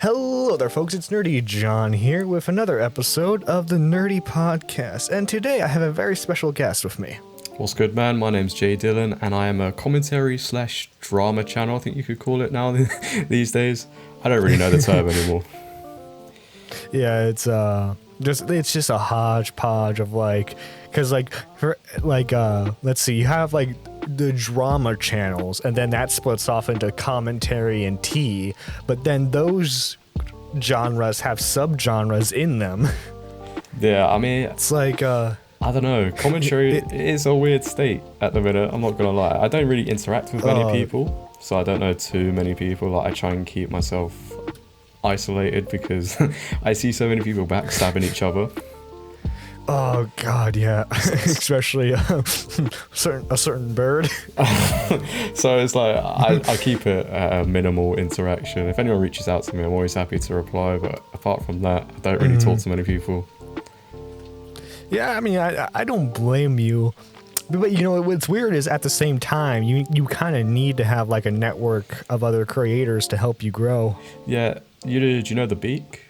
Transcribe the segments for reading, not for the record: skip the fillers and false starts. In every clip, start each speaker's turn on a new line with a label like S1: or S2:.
S1: Hello there, folks. It's Nerdy John here with another episode of the Nerdy Podcast. And today I have a very special guest with me.
S2: What's good, man? My name's Jay Dillon, and I am a commentary / drama channel, I think you could call it now these days. I don't really know the term anymore.
S1: Yeah, it's just a hodgepodge of let's see, you have the drama channels, and then that splits off into commentary and tea, but then those genres have subgenres in them.
S2: Yeah, I mean,
S1: It's like
S2: I don't know. Commentary is a weird state at the minute. I'm not gonna lie. I don't really interact with many people, so I don't know too many people. Like, I try and keep myself isolated because I see so many people backstabbing each other.
S1: oh god, yeah. Especially a certain bird.
S2: So it's like I keep it at a minimal interaction. If anyone reaches out to me, I'm always happy to reply, but apart from that, I don't really talk to many people.
S1: Yeah, I mean, I don't blame you. But you know, what's weird is at the same time, you kind of need to have like a network of other creators to help you grow.
S2: Yeah, do you know The Beak?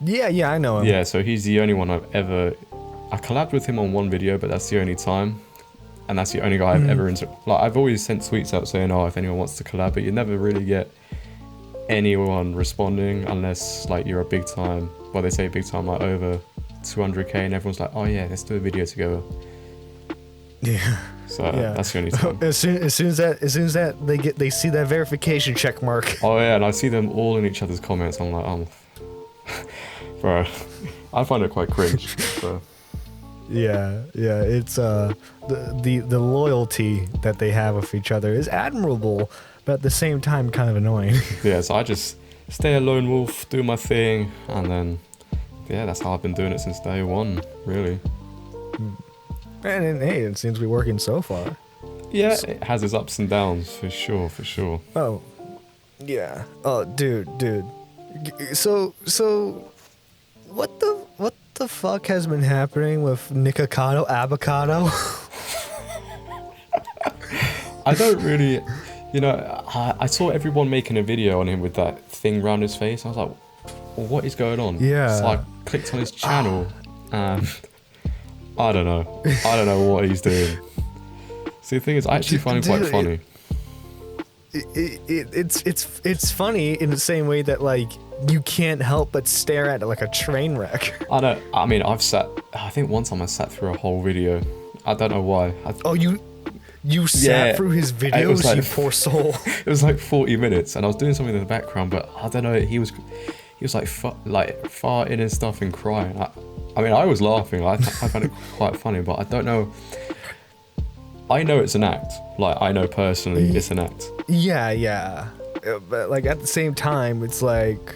S1: Yeah, I know him.
S2: Yeah, so he's the only one I collabed with him on one video, but that's the only time. And that's the only guy I've ever I've always sent tweets out saying, oh, if anyone wants to collab, but you never really get anyone responding unless like you're a big time, well, they say big time, like over 200k, and everyone's like, oh yeah, let's do a video together.
S1: Yeah.
S2: So that's the only time.
S1: As soon as that they see that verification check mark.
S2: Oh yeah, and I see them all in each other's comments. I'm like, bro, I find it quite cringe. So.
S1: Yeah, it's the loyalty that they have with each other is admirable, but at the same time kind of annoying.
S2: Yeah, so I just stay a lone wolf, do my thing, and then yeah, that's how I've been doing it since day one, really.
S1: And hey, it seems to be working so far.
S2: Yeah, it has its ups and downs, for sure.
S1: Oh, yeah. Oh, dude. So, what the fuck has been happening with Nikocado Avocado?
S2: I don't really, I saw everyone making a video on him with that thing around his face. I was like, well, what is going on?
S1: Yeah.
S2: So I clicked on his channel, and I don't know what he's doing. See, the thing is, I actually find him quite funny.
S1: It's funny in the same way that like you can't help but stare at it like a train wreck.
S2: I know. I mean, I think one time I sat through a whole video. I don't know why. You sat through his videos, like, you poor soul. It was like 40 minutes, and I was doing something in the background, but I don't know. He was like farting and stuff and crying. I mean, I was laughing. I found it quite funny, but I don't know. I know it's an act. Like, I know personally it's an act.
S1: Yeah. But like at the same time, it's like,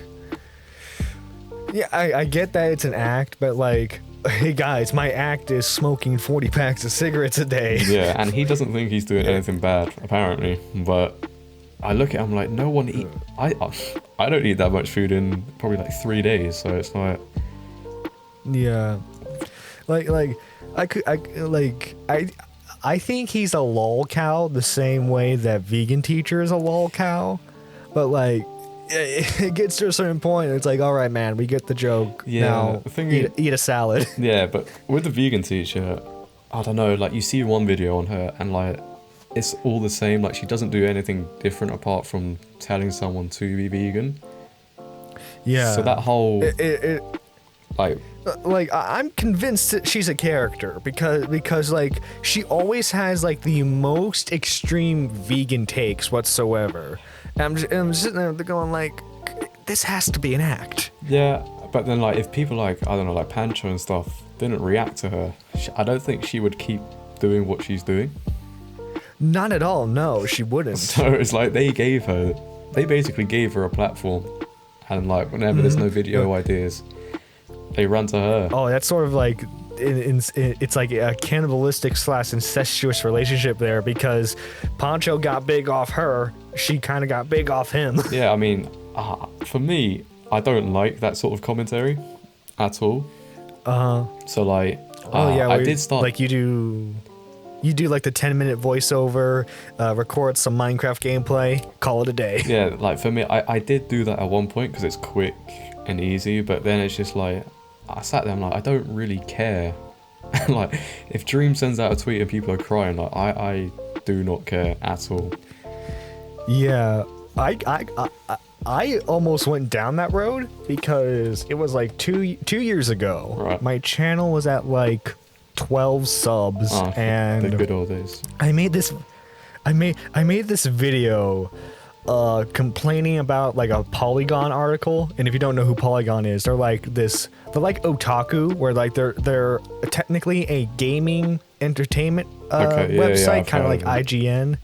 S1: yeah, I get that it's an act, but like, hey guys, my act is smoking 40 packs of cigarettes a day.
S2: Yeah, and he doesn't think he's doing anything bad, apparently. But I look at him like, no one eat. I don't eat that much food in probably like 3 days, so it's like.
S1: Yeah, I think he's a lol cow the same way that vegan teacher is a lol cow, but like it gets to a certain point and it's like, all right, man, we get the joke.
S2: Yeah,
S1: now
S2: the thing
S1: eat a salad.
S2: Yeah, but with the vegan teacher, I don't know, like you see one video on her and like it's all the same. Like, she doesn't do anything different apart from telling someone to be vegan.
S1: Yeah.
S2: So that whole
S1: like I'm convinced that she's a character because like she always has like the most extreme vegan takes whatsoever. And I'm sitting there going like, this has to be an act.
S2: Yeah, but then like if people like, I don't know, like Pancho and stuff didn't react to her, I don't think she would keep doing what she's doing.
S1: Not at all. No, she wouldn't.
S2: So it's like they basically gave her a platform, and like whenever there's no video ideas, they run to her.
S1: Oh, that's sort of like it's like a cannibalistic / incestuous relationship there, because Pancho got big off her, she kind of got big off him.
S2: Yeah, I mean, for me, I don't like that sort of commentary at all. So like,
S1: I
S2: did start.
S1: Like you do. You do like the 10-minute voiceover, record some Minecraft gameplay, call it a day.
S2: Yeah, like for me, I did do that at one point because it's quick and easy, but then it's just like, I sat there, I'm like, I don't really care. Like, if Dream sends out a tweet and people are crying, like, I do not care at all.
S1: Yeah, I almost went down that road because it was like two years ago.
S2: Right.
S1: My channel was at like 12 subs, and
S2: the good old days.
S1: I made this video complaining about like a Polygon article. And if you don't know who Polygon is, they're like otaku, where like they're technically a gaming entertainment website, kind of like IGN.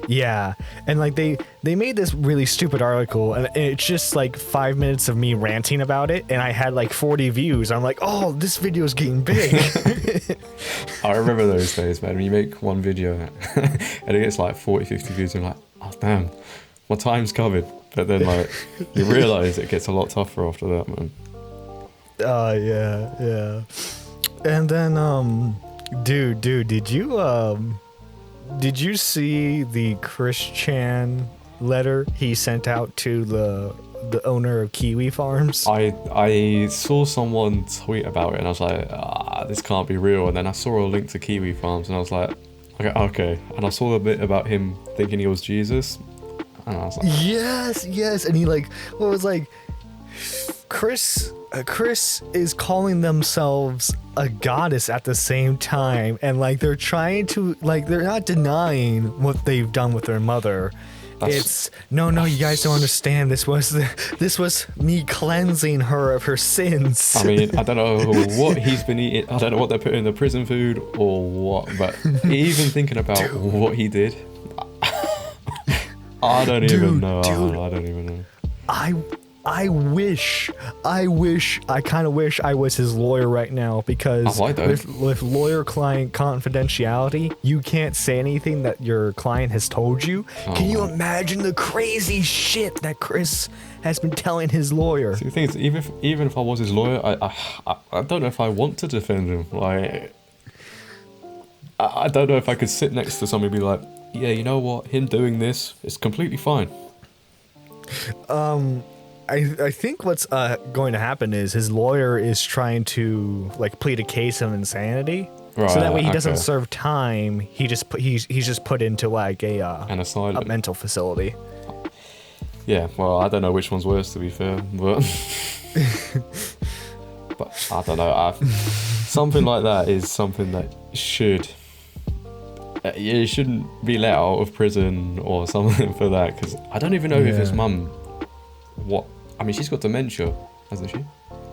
S1: Yeah, and like they made this really stupid article, and it's just like 5 minutes of me ranting about it, and I had like 40 views. I'm like, oh, this video is getting big.
S2: I remember those days, man. When you make one video and it gets like 40, 50 views, and you're like, oh damn, my time's covered. But then like you realise it gets a lot tougher after that, man.
S1: Yeah. And then dude, did you see the Chris Chan letter he sent out to the owner of Kiwi Farms?
S2: I saw someone tweet about it, and I was like, this can't be real. And then I saw a link to Kiwi Farms, and I was like, okay. And I saw a bit about him thinking he was Jesus, and I was like,
S1: yes. And he like, what was like, Chris is calling themselves a goddess at the same time, and like they're trying to, like, they're not denying what they've done with their mother. It's no, you guys don't understand. This was me cleansing her of her sins.
S2: I mean, I don't know what he's been eating. I don't know what they're putting in the prison food or what, but even thinking about what he did, I don't even know. I don't even know. I kind of wish I was his lawyer right now, because with lawyer-client confidentiality, you can't say anything that your client has told you. Can you imagine the crazy shit that Chris has been telling his lawyer? See, the thing is, even if I was his lawyer, I don't know if I want to defend him. Like, I don't know if I could sit next to somebody and be like, yeah, you know what, him doing this is completely fine.
S1: I think what's going to happen is his lawyer is trying to like plead a case of insanity, right, so that way he doesn't serve time. He's just put into like an asylum, a mental facility.
S2: Yeah, well, I don't know which one's worse, to be fair, but but I don't know. Something like that is something that you shouldn't be let out of prison or something for that, because I don't even know if his mum. I mean, she's got dementia, hasn't she?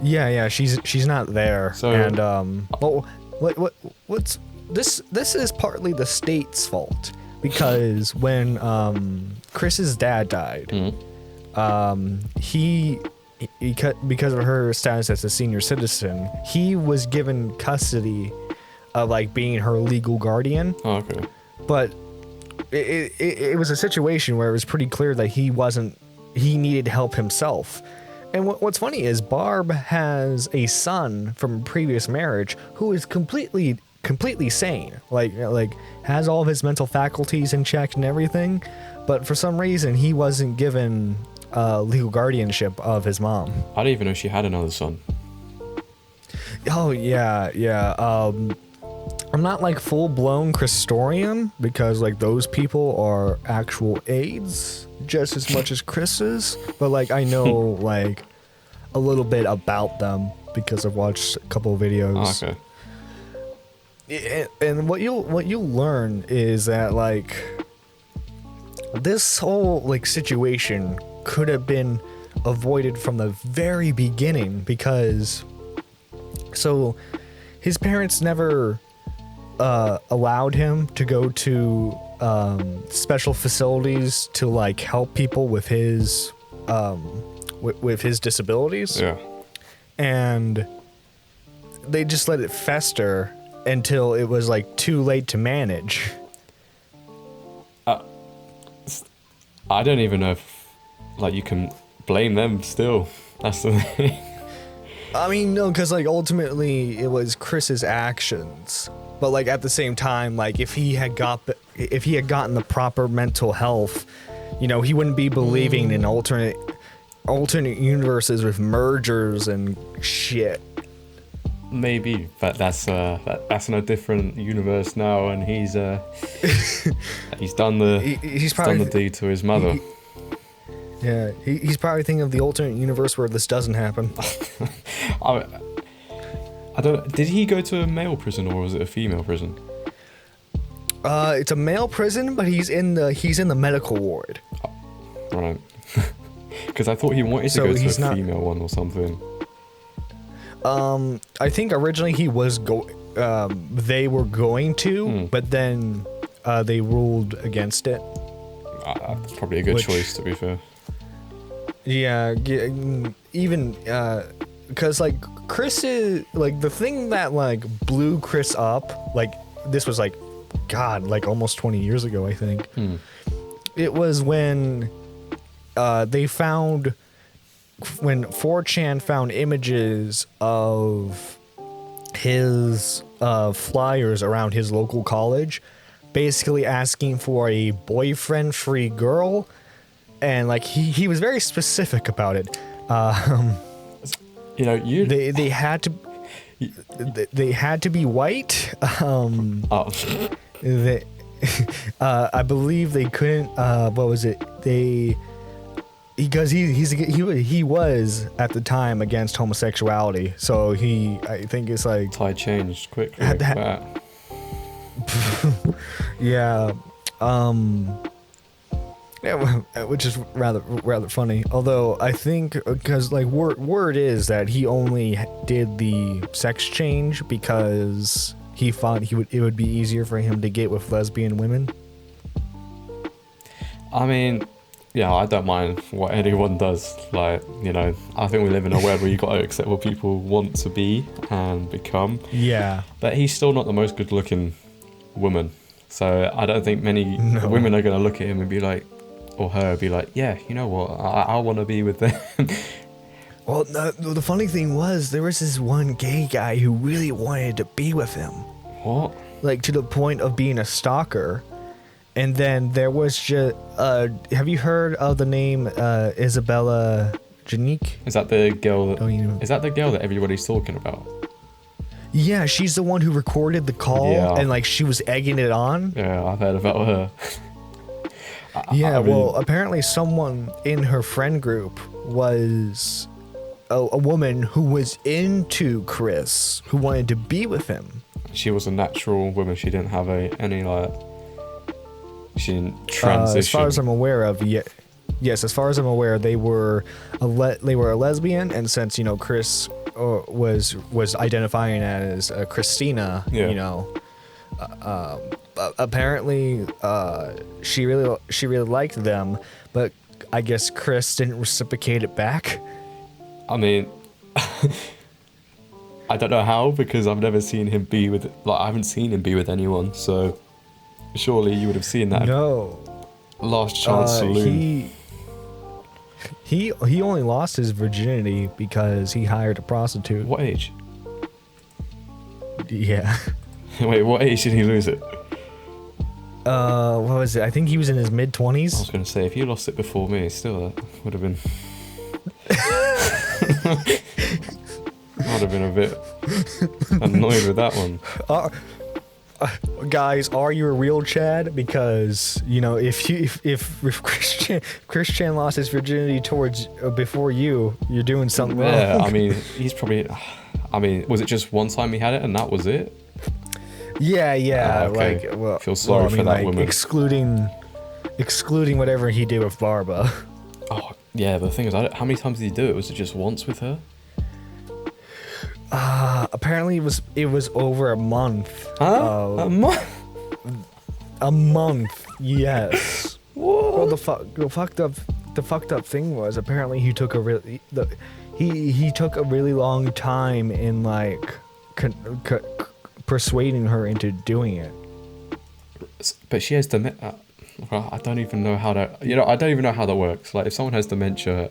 S1: Yeah, she's not there. So, and what's this is partly the state's fault, because when Chris's dad died, because of her status as a senior citizen, he was given custody of like being her legal guardian.
S2: Oh, okay.
S1: But it was a situation where it was pretty clear that he needed help himself. And what's funny is Barb has a son from a previous marriage who is completely sane, like has all of his mental faculties in check and everything, but for some reason he wasn't given legal guardianship of his mom.
S2: I didn't even know she had another son.
S1: Oh yeah. I'm not like full-blown Christorian, because like those people are actual aides just as much as Chris is, but like I know like a little bit about them because I've watched a couple of videos.
S2: Oh,
S1: okay. And what you'll learn is that like this whole like situation could have been avoided from the very beginning, because so his parents never allowed him to go to special facilities to like help people with his with his disabilities.
S2: Yeah. And
S1: they just let it fester until it was like too late to manage.
S2: I don't even know if like you can blame them still. That's the thing.
S1: I mean, no, because like ultimately it was Chris's actions, but like at the same time, like if he had gotten the proper mental health, you know, he wouldn't be believing in alternate universes with mergers and shit.
S2: Maybe, but that's in a different universe now, and he's done the deed to his mother.
S1: He's probably thinking of the alternate universe where this doesn't happen.
S2: I don't. Did he go to a male prison or was it a female prison?
S1: It's a male prison, but he's in the medical ward.
S2: Right. Because I thought he wanted to go to a female one or something.
S1: I think originally he was they were going to, but then they ruled against it.
S2: Probably a good choice, to be fair.
S1: Yeah, even because like Chris is like the thing that like blew Chris up. Like this was like, God, like almost 20 years ago, I think. It was when they found. When 4chan found images of his flyers around his local college, basically asking for a boyfriend-free girl, and like he was very specific about it.
S2: You know,
S1: they had to be white. I believe they couldn't. What was it? Because he was at the time against homosexuality, so I think it's like
S2: tide changed quickly.
S1: Yeah, which is rather funny. Although I think because like word is that he only did the sex change because he thought it would be easier for him to get with lesbian women.
S2: I mean, yeah, I don't mind what anyone does. Like, you know, I think we live in a world where you got to accept what people want to be and become.
S1: Yeah.
S2: But he's still not the most good-looking woman, so I don't think many women are going to look at him and be like, or her, be like, yeah, you know what, I want to be with them.
S1: Well, the funny thing was, there was this one gay guy who really wanted to be with him.
S2: What?
S1: Like, to the point of being a stalker. And then there was just, have you heard of the name Isabella Janique?
S2: Is that the girl that everybody's talking about?
S1: Yeah, she's the one who recorded the call and like she was egging it on.
S2: Yeah, I've heard about her.
S1: Well, apparently someone in her friend group was a woman who was into Chris, who wanted to be with him.
S2: She was a natural woman. She didn't have any like. She didn't transition.
S1: As far as I'm aware of, yes. As far as I'm aware, they were a lesbian, and since you know Chris was identifying as Christina, you know, apparently she really liked them, but I guess Chris didn't reciprocate it back.
S2: I mean, I don't know how, because I've never seen him be with, like, I haven't seen him be with anyone, so surely you would have seen that.
S1: No.
S2: Last Chance Saloon.
S1: He only lost his virginity because he hired a prostitute.
S2: What age?
S1: Yeah.
S2: Wait, what age did he lose it?
S1: What was it? I think he was in his mid-20s.
S2: I was going to say, if you lost it before me, still, that would have been... I'd have been a bit annoyed with that one.
S1: Guys, are you a real Chad? Because you know, if Christian lost his virginity before you're doing something wrong.
S2: Yeah, I mean, he's probably. I mean, was it just one time he had it and that was it?
S1: Yeah.
S2: Okay.
S1: Like, well,
S2: feel sorry for that woman.
S1: Excluding whatever he did with Barba.
S2: Oh yeah, but the thing is, how many times did he do it? Was it just once with her?
S1: Apparently it was over a month.
S2: Huh? A month?
S1: A month, yes.
S2: What?
S1: Well, the fucked up thing was apparently he took a really long time in like persuading her into doing it.
S2: But she has dementia. I don't even know how that. You know, I don't even know how that works. Like, if someone has dementia.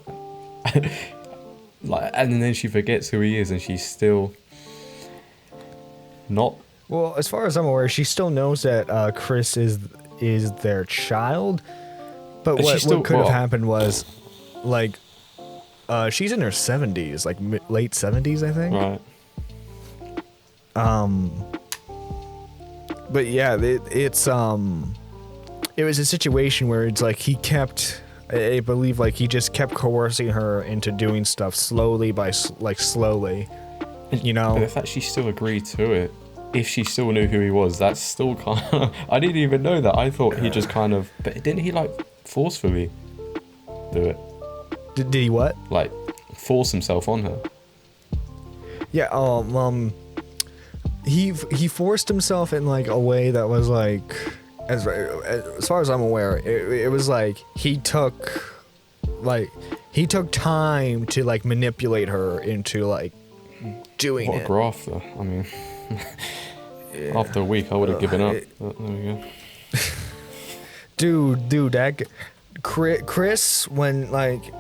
S2: Like, and then she forgets who he is, and she's still not.
S1: Well, as far as I'm aware, she still knows that Chris is their child. But what could have happened was, like, she's in her 70s, like late 70s, I think.
S2: Right.
S1: But yeah, it was a situation where it's like I believe, like, he just kept coercing her into doing stuff slowly, you know?
S2: But the fact she still agreed to it, if she still knew who he was, that's still kind of... I didn't even know that. I thought he just kind of... But didn't he, like, forcefully do it?
S1: Did he what?
S2: Like, force himself on her?
S1: Yeah, he forced himself in, like, a way that was, like... As far as I'm aware, it was like he took time to, like, manipulate her into, like, doing it.
S2: What a grafter. I mean, yeah. After a week I would have given up. But there we
S1: go. Dude, that Chris, when, like,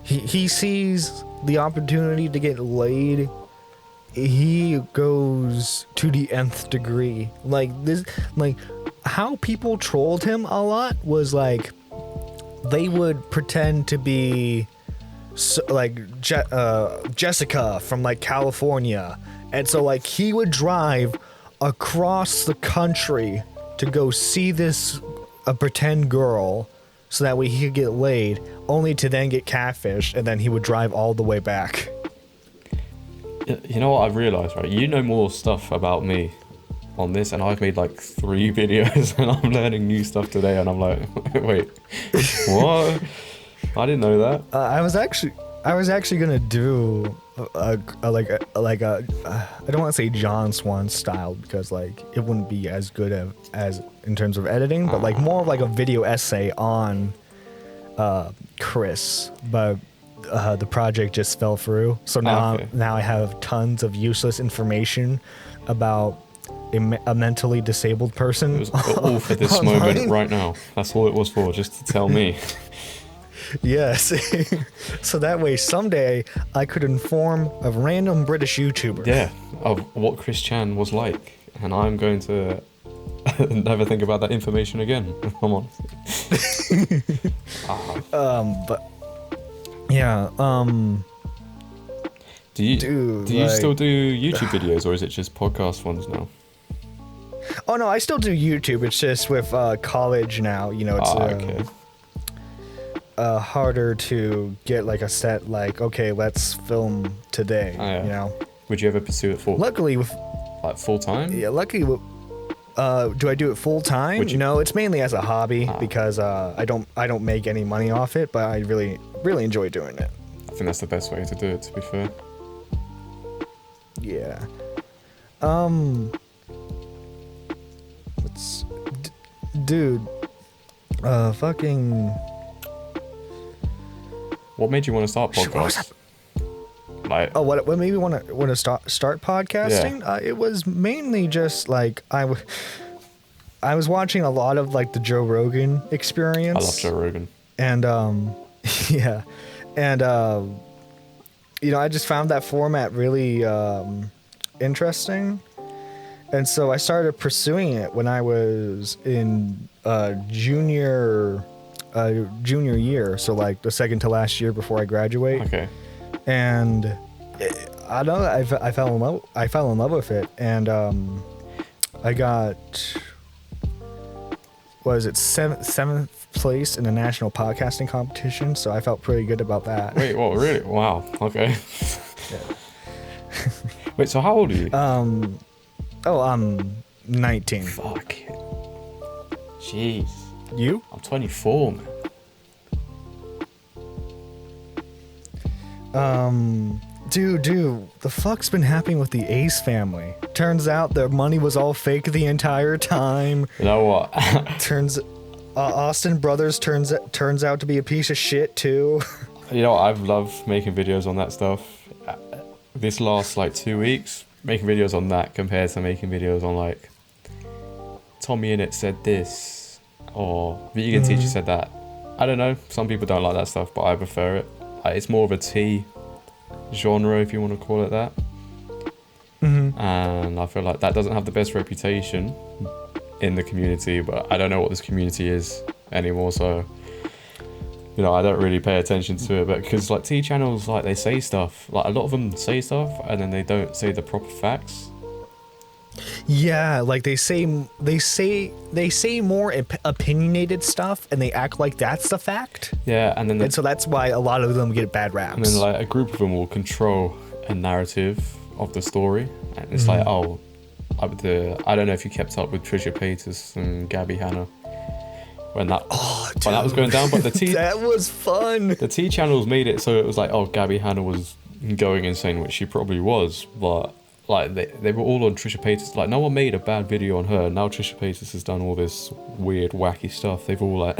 S1: he sees the opportunity to get laid, he goes to the nth degree. Like, this, like, how people trolled him a lot was, like, they would pretend to be Jessica from, like, California, and so, like, he would drive across the country to go see a pretend girl so that way he could get laid, only to then get catfished, and then he would drive all the way back.
S2: You know what I've realised, right? You know more stuff about me on this, and I've made like 3 videos, and I'm learning new stuff today, and I'm like, wait, what? I didn't know that.
S1: I was actually gonna do I don't want to say John Swan style, because, like, it wouldn't be as good as in terms of editing, but, like, more of like a video essay on Chris, but the project just fell through. So now I have tons of useless information about a mentally disabled person.
S2: It was all for this moment right now. That's all it was for, just to tell me.
S1: Yes. So that way someday I could inform a random British YouTuber.
S2: Yeah, of what Chris Chan was like. And I'm going to never think about that information again. Come on.
S1: But yeah,
S2: do you still do YouTube videos, or is it just podcast ones now?
S1: Oh no, I still do YouTube. It's just with college now, you know, it's
S2: okay.
S1: Harder to get, like, a set, like, okay, let's film today.
S2: Yeah.
S1: You know.
S2: Would you ever pursue it
S1: Luckily with
S2: like full time?
S1: Yeah, luckily with do I do it full time? You know, it's mainly as a hobby, because I don't make any money off it, but I really enjoy doing it.
S2: I think that's the best way to do it, to be fair.
S1: Yeah. Dude, fucking.
S2: What made you want to start podcasts? Like,
S1: what made me want to start podcasting?
S2: Yeah.
S1: It was mainly just, like, I was watching a lot of, like, the Joe Rogan Experience.
S2: I love Joe Rogan.
S1: And yeah, and you know, I just found that format really interesting, and so I started pursuing it when I was in junior year, so, like, the second to last year before I graduate.
S2: Okay.
S1: And I don't know, I fell in love with it, and I got, what is it, seventh place in the national podcasting competition, so I felt pretty good about that.
S2: Wait, what, really? Wow. Okay.
S1: Yeah.
S2: Wait, so how old are you?
S1: I'm 19.
S2: Fuck. Jeez.
S1: You?
S2: I'm 24, man.
S1: Dude, the fuck's been happening with the Ace family? Turns out their money was all fake the entire time.
S2: You know what?
S1: Austin Brothers turns out to be a piece of shit too.
S2: You know, I've loved making videos on that stuff. This last, like, 2 weeks, making videos on that compared to making videos on, like, Tommy Innit said this, or Vegan Teacher said that. I don't know. Some people don't like that stuff, but I prefer it. It's more of a tea genre, if you want to call it that.
S1: Mm-hmm.
S2: And I feel like that doesn't have the best reputation in the community, but I don't know what this community is anymore, so you know, I don't really pay attention to it. But because like T channels, like they say stuff, like a lot of them say stuff and then they don't say the proper facts.
S1: Yeah, like they say more opinionated stuff, and they act like that's the fact.
S2: Yeah, and
S1: so that's why a lot of them get bad raps.
S2: And then like a group of them will control a narrative of the story, and it's like, oh, I don't know if you kept up with Trisha Paytas and Gabby Hanna when that was going down, but the T
S1: that was fun.
S2: The T channels made it so it was like, oh, Gabby Hanna was going insane, which she probably was, but like they were all on Trisha Paytas. Like no one made a bad video on her. Now Trisha Paytas has done all this weird, wacky stuff. They've all like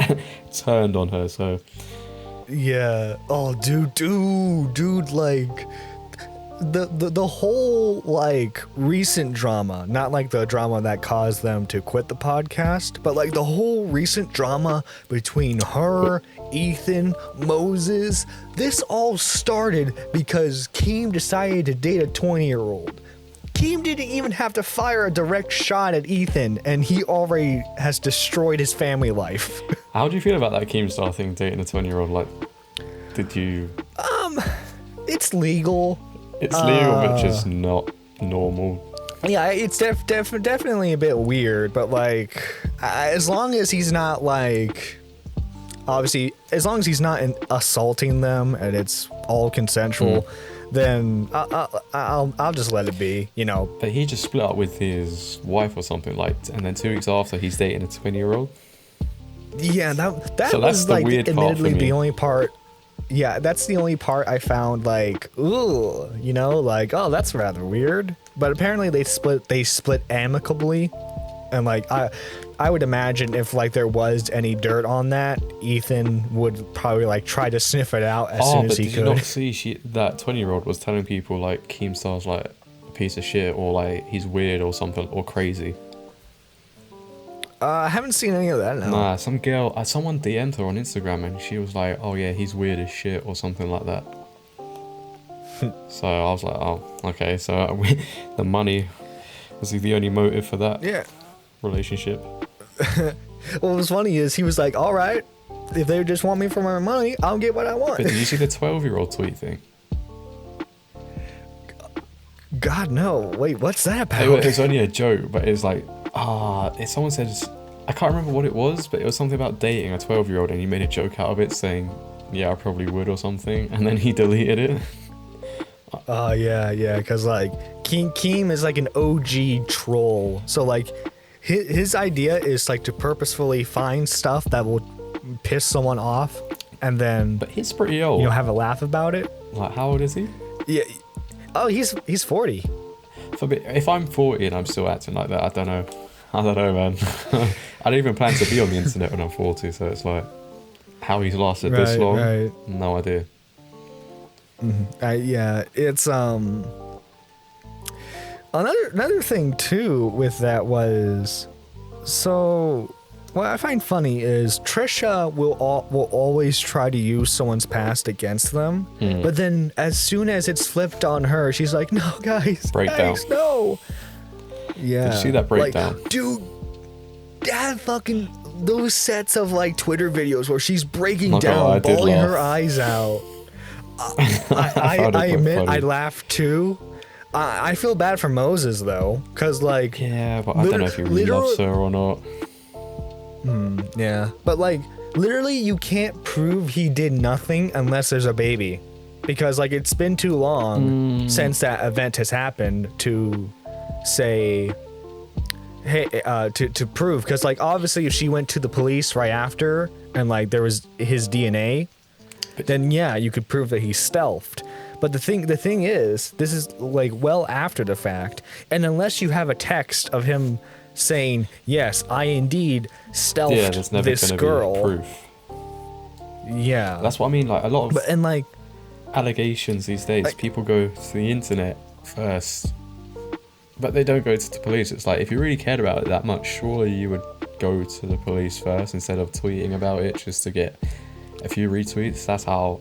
S2: turned on her. So
S1: yeah. Oh, dude, like the whole like recent drama, not like the drama that caused them to quit the podcast, but like the whole recent drama between her, Ethan, Moses. This all started because Keem decided to date a 20-year-old. Keem didn't even have to fire a direct shot at Ethan, and he already has destroyed his family life.
S2: How do you feel about that Keemstar thing, dating a 20-year-old? Like, did you...
S1: It's legal.
S2: It's legal, but just not normal.
S1: Yeah, it's definitely a bit weird, but like, as long as he's not like... Obviously, as long as he's not assaulting them and it's all consensual... then I'll just let it be, you know.
S2: But he just split up with his wife or something, like, and then 2 weeks after he's dating a 20-year-old.
S1: Yeah, that was like admittedly the only part. Yeah, that's the only part I found like, ooh, you know, like, oh, that's rather weird. But apparently they split amicably, and like I would imagine if like there was any dirt on that, Ethan would probably like try to sniff it out as soon as he could.
S2: Did you not see that 20-year-old was telling people like Keemstar's like a piece of shit, or like he's weird or something, or crazy?
S1: I haven't seen any of that. No.
S2: Nah, some girl, someone DM'd her on Instagram and she was like, oh yeah, he's weird as shit or something like that. So I was like, oh, okay, so the money was the only motive for that relationship.
S1: What was funny is he was like, all right, if they just want me for my money, I'll get what I want.
S2: But did you see the 12-year-old tweet thing?
S1: God, no. Wait, what's that about?
S2: It was only a joke, but it's like, someone said, I can't remember what it was, but it was something about dating a 12-year-old, and he made a joke out of it saying, yeah, I probably would or something, and then he deleted it.
S1: Yeah, because like Keem is like an OG troll, so like his idea is like to purposefully find stuff that will piss someone off, and then
S2: but he's pretty old,
S1: you know, have a laugh about it.
S2: Like, how old is he?
S1: Yeah, oh, he's 40.
S2: If I'm 40 and I'm still acting like that, I don't know, man. I don't even plan to be on the internet when I'm 40, so it's like, how he's lasted this long, no idea.
S1: Yeah, it's another thing too with that was, so what I find funny is Trisha will always try to use someone's past against them, but then as soon as it's flipped on her, she's like, no, guys, no. Yeah.
S2: Did you see that breakdown?
S1: Like, dude, that fucking, those sets of like Twitter videos where she's breaking down, bawling her eyes out. I admit I laughed too. I feel bad for Moses though, cause like,
S2: yeah, but I don't know if he really loves her or not.
S1: Yeah, but like literally you can't prove he did nothing unless there's a baby, because like it's been too long since that event has happened to say, hey, to prove, because like obviously if she went to the police right after and like there was his DNA, then yeah, you could prove that he stealthed. But the thing is, this is like well after the fact, and unless you have a text of him saying, yes, I indeed stealthed this girl.
S2: Be proof.
S1: Yeah,
S2: that's what I mean. Like a lot of
S1: and like
S2: allegations these days, people go to the internet first, but they don't go to the police. It's like, if you really cared about it that much, surely you would go to the police first instead of tweeting about it just to get a few retweets. That's how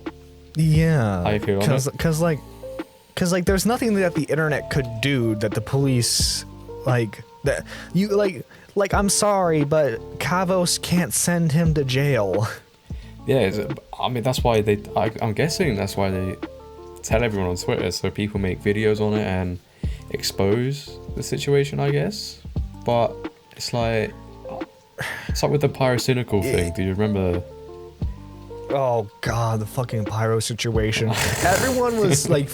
S2: I feel on it.
S1: Because like because like there's nothing that the internet could do that the police like that you like I'm sorry, but Kavos can't send him to jail.
S2: Yeah, I mean that's why I'm guessing that's why they tell everyone on Twitter, so people make videos on it and expose the situation, I guess. But it's like with the pyrocynical thing. Do you remember?
S1: Oh god, the fucking pyro situation. Everyone was like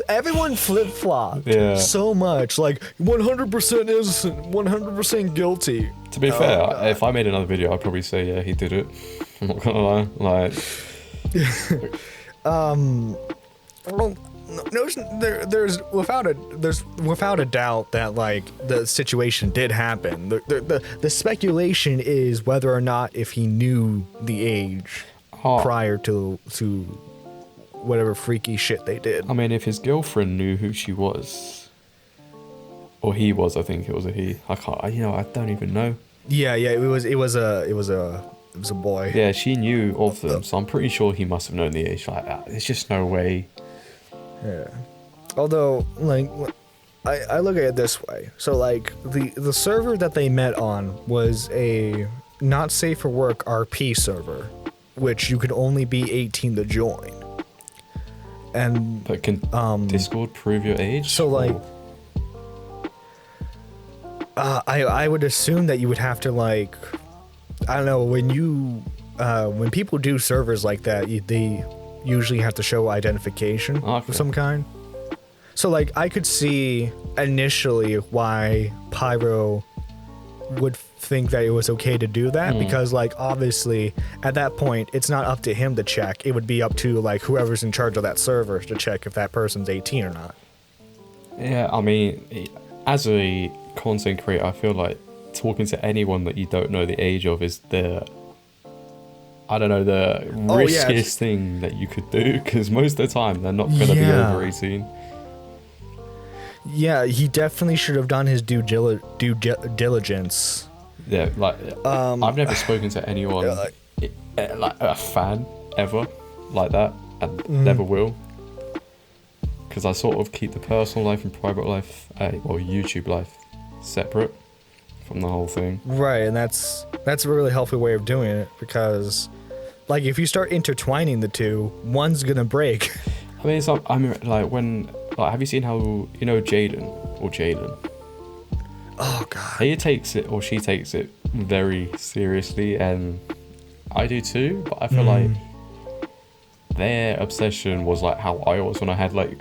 S1: everyone flip-flopped so much, like 100% innocent, 100% guilty.
S2: To be fair, if I made another video, I'd probably say, yeah, he did it. I'm not gonna lie. Like there's without a doubt that like the situation did happen. The speculation is whether or not if he knew the age prior to whatever freaky shit they did. I mean, if his girlfriend knew who she was, or he was, I think it was a he. I don't even know.
S1: Yeah, it was a boy.
S2: Yeah, she knew of them, so I'm pretty sure he must have known the age. Like that, there's just no way.
S1: Yeah. Although, like, I look at it this way. So, like, the server that they met on was a not safe for work RP server, which you could only be 18 to join. And
S2: but can Discord prove your age?
S1: So, like, I would assume that you would have to, like, I don't know, when people do servers like that, they usually have to show identification of some kind. So like I could see initially why Pyro would think that it was okay to do that, because like obviously at that point it's not up to him to check. It would be up to like whoever's in charge of that server to check if that person's 18 or not.
S2: Yeah, I mean, as a content creator, I feel like talking to anyone that you don't know the age of is the riskiest thing that you could do, because most of the time they're not going to be over 18.
S1: Yeah, he definitely should have done his due diligence.
S2: Yeah, like I've never spoken to anyone like a fan ever like that, and never will, because I sort of keep the personal life and private life, YouTube life, separate from the whole thing.
S1: Right, and that's a really healthy way of doing it, because like if you start intertwining the two, one's gonna break.
S2: I mean, it's like, have you seen how, you know, Jalen?
S1: Oh god.
S2: He takes it, or she takes it very seriously, and I do too, but I feel like their obsession was like how I was when I had like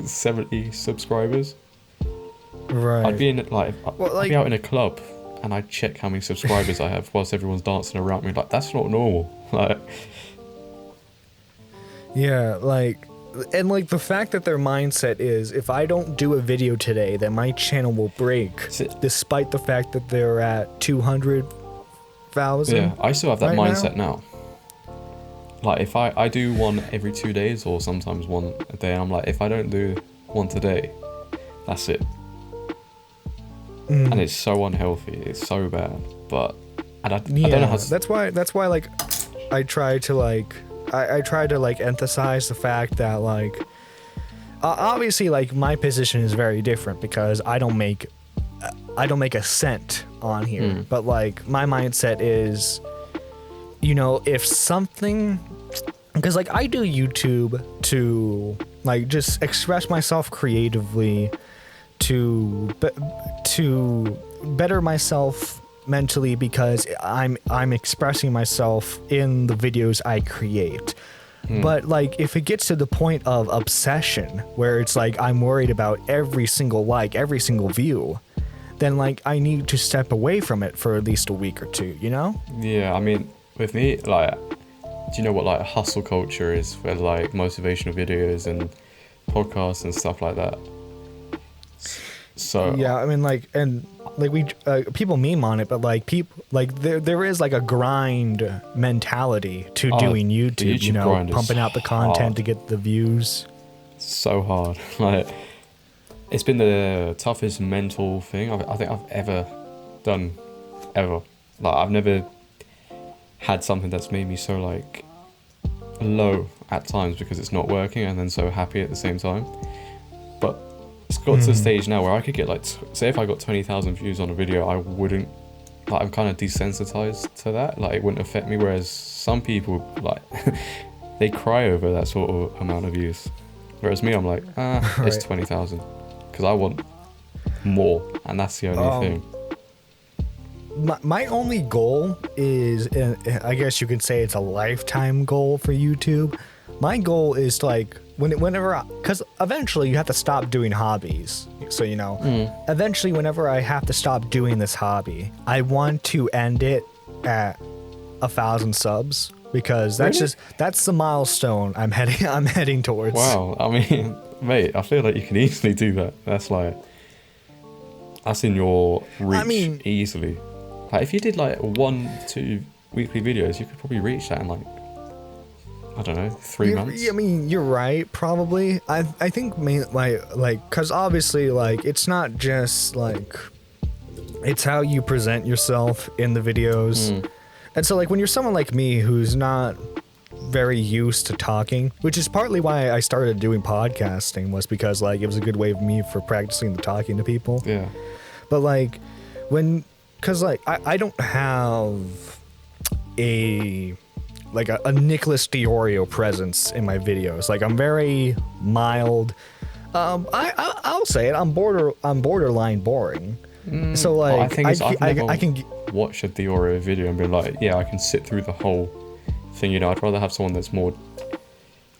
S2: 70 subscribers.
S1: Right.
S2: I'd be in I'd be out in a club and I'd check how many subscribers I have whilst everyone's dancing around me. Like, that's not normal. Like,
S1: yeah, like, and like the fact that their mindset is, if I don't do a video today, then my channel will break, despite the fact that they're at 200,000.
S2: Yeah, I still have that mindset now. Like, if I do one every 2 days, or sometimes one a day, and I'm like, if I don't do one today, that's it. And it's so unhealthy. It's so bad. But I don't know how to...
S1: That's why like I try to like emphasize the fact that like obviously like my position is very different, because I don't make a cent on here. But like my mindset is, you know, if something, because like I do YouTube to like just express myself creatively, to better myself mentally, because I'm expressing myself in the videos I create. But like if it gets to the point of obsession, where it's like I'm worried about every single like, every single view, then like I need to step away from it for at least a week or two, you know?
S2: Yeah, I mean, with me, like, do you know what like hustle culture is, where like motivational videos and podcasts and stuff like that? So
S1: yeah, I mean, like, and like we people meme on it, but like people like there is like a grind mentality to doing YouTube, you know, pumping out the content to get the views.
S2: So hard. Like, it's been the toughest mental thing I think I've ever done, ever. Like, I've never had something that's made me so like low at times because it's not working, and then so happy at the same time. But it's got to the stage now where I could get like, say if I got 20,000 views on a video, I wouldn't, like, I'm kind of desensitized to that. Like, it wouldn't affect me. Whereas some people, like, they cry over that sort of amount of views. Whereas me, I'm like, it's 20,000 because I want more, and that's the only thing.
S1: My only goal is, I guess you could say it's a lifetime goal for YouTube. My goal is to, like, whenever, because eventually you have to stop doing hobbies. So, you know, eventually whenever I have to stop doing this hobby, I want to end it at 1,000 subs, because that's the milestone I'm heading towards.
S2: Wow, I mean, mate, I feel like you can easily do that. That's in your reach, easily. Like, if you did like 1-2 weekly videos, you could probably reach that in like, I don't know, 3 months.
S1: I mean, you're right, probably. I think because obviously, like, it's not just like, it's how you present yourself in the videos. And so, like, when you're someone like me who's not very used to talking, which is partly why I started doing podcasting, was because, like, it was a good way of me for practicing the talking to people.
S2: Yeah.
S1: But, like, because, like, I don't have a Nicholas Diorio presence in my videos. Like, I'm very mild. I'll say it. I'm borderline boring. So, like,
S2: I think I can watch a Diorio video and be like, yeah, I can sit through the whole thing. You know, I'd rather have someone that's more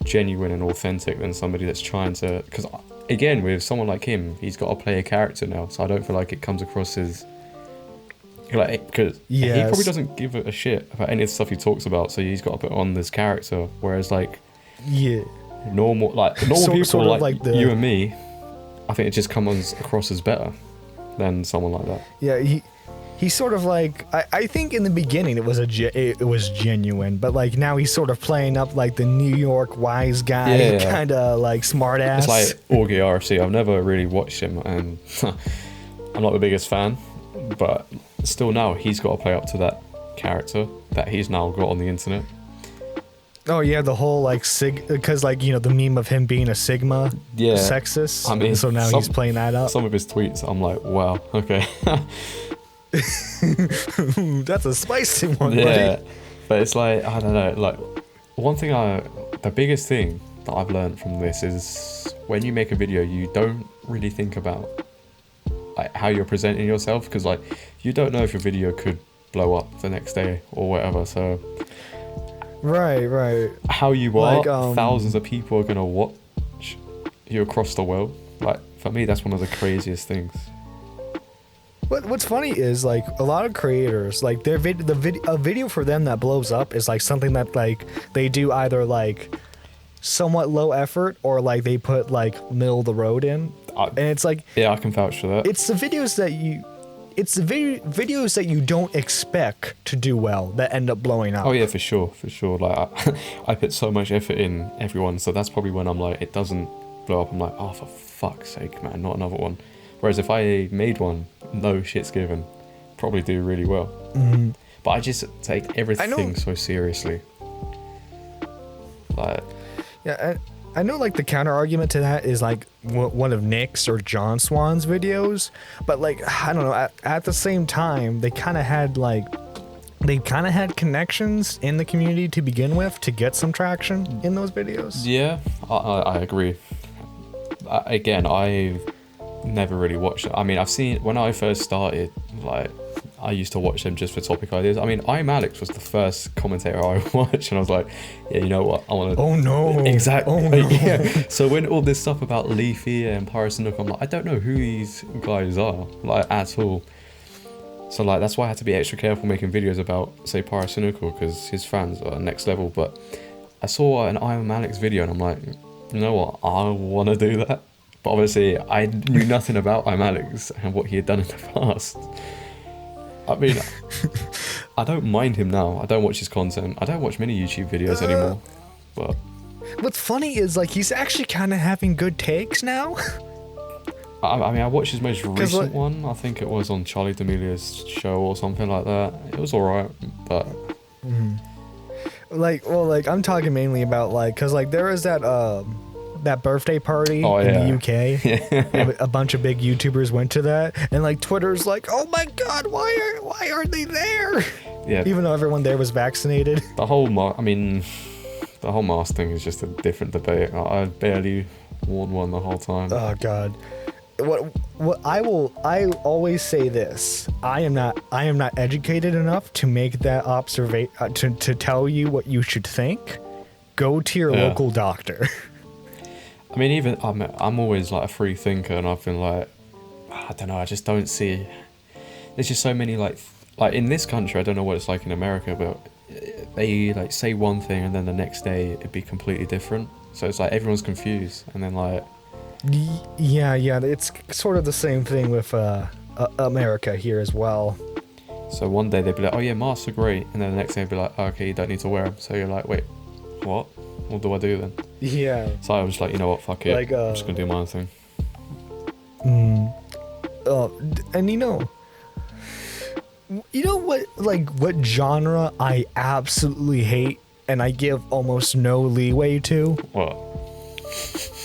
S2: genuine and authentic than somebody that's trying to. Because again, with someone like him, he's got to play a character now, so I don't feel like it comes across as. Like, because he probably doesn't give a shit about any of the stuff he talks about, so he's got to put on this character. Whereas, like, normal people sort of like you and me, I think it just comes across as better than someone like that.
S1: Yeah, he's sort of like, I think in the beginning it was genuine, but like now he's sort of playing up like the New York wise guy, kind of like smart ass.
S2: It's like Augie RFC. I've never really watched him, and I'm not the biggest fan, but still now he's got to play up to that character that he's now got on the internet.
S1: Oh yeah, the whole like because like, you know, the meme of him being a Sigma sexist. I mean, so now he's playing that up.
S2: Some of his tweets, I'm like, wow, okay.
S1: That's a spicy one,
S2: yeah,
S1: buddy.
S2: But it's like, I don't know, like, the biggest thing that I've learned from this is when you make a video, you don't really think about like how you're presenting yourself, because like you don't know if your video could blow up the next day or whatever. So
S1: right,
S2: how you are, like, thousands of people are gonna watch you across the world. Like, for me, that's one of the craziest things.
S1: What's funny is, like, a lot of creators, like, a video for them that blows up is like something that like they do either like somewhat low effort or like they put like middle of the road in. And it's like,
S2: yeah, I can vouch for that.
S1: It's the videos that you don't expect to do well that end up blowing up.
S2: Oh yeah, for sure. Like, I put so much effort in everyone, so that's probably when I'm like, it doesn't blow up. I'm like, oh, for fuck's sake, man, not another one. Whereas if I made one, no shit's given, probably do really well.
S1: Mm-hmm.
S2: But I just take everything so seriously. Like,
S1: yeah. I know, like, the counter argument to that is like one of Nick's or John Swan's videos, but like, I don't know, at the same time, they kind of had connections in the community to begin with to get some traction in those videos.
S2: Yeah, I agree. Again, I've never really watched it. I mean, I've seen, when I first started, like, I used to watch them just for topic ideas. I mean, I'm Alex was the first commentator I watched, and I was like, yeah, you know what, I want to...
S1: Oh no!
S2: Exactly.
S1: Oh no!
S2: Yeah. So when all this stuff about Leafy and Pyrocynical, I'm like, I don't know who these guys are, like, at all. So, like, that's why I had to be extra careful making videos about, say, Pyrocynical, because his fans are next level. But I saw an I'm Alex video, and I'm like, you know what, I want to do that. But obviously, I knew nothing about I'm Alex and what he had done in the past. I mean, I don't mind him now. I don't watch his content. I don't watch many YouTube videos anymore. But
S1: what's funny is, like, he's actually kind of having good takes now.
S2: I mean, I watched his most recent one. I think it was on Charlie D'Amelio's show or something like that. It was alright, but...
S1: like I'm talking mainly about like, cause like there was that birthday party in the UK. Yeah. A bunch of big YouTubers went to that, and like Twitter's like, oh my god, why aren't they there?
S2: Yeah.
S1: Even though everyone there was vaccinated.
S2: The whole mask thing is just a different debate. I barely worn one the whole time.
S1: Oh god. What I always say this. I am not educated enough to make that observation to tell you what you should think. Go to your local doctor.
S2: I mean, even I'm always like a free thinker, and I've been like, I don't know, I just don't see. There's just so many like in this country, I don't know what it's like in America, but they like say one thing and then the next day it'd be completely different. So it's like everyone's confused, and then like.
S1: Yeah, it's sort of the same thing with America here as well.
S2: So one day they'd be like, oh yeah, masks are great, and then the next day they'd be like, oh, okay, you don't need to wear them. So you're like, wait, what? What do I do then?
S1: Yeah.
S2: So I was like, you know what, fuck it,
S1: like,
S2: I'm just gonna do my own thing.
S1: And you know what genre I absolutely hate and I give almost no leeway to?
S2: What?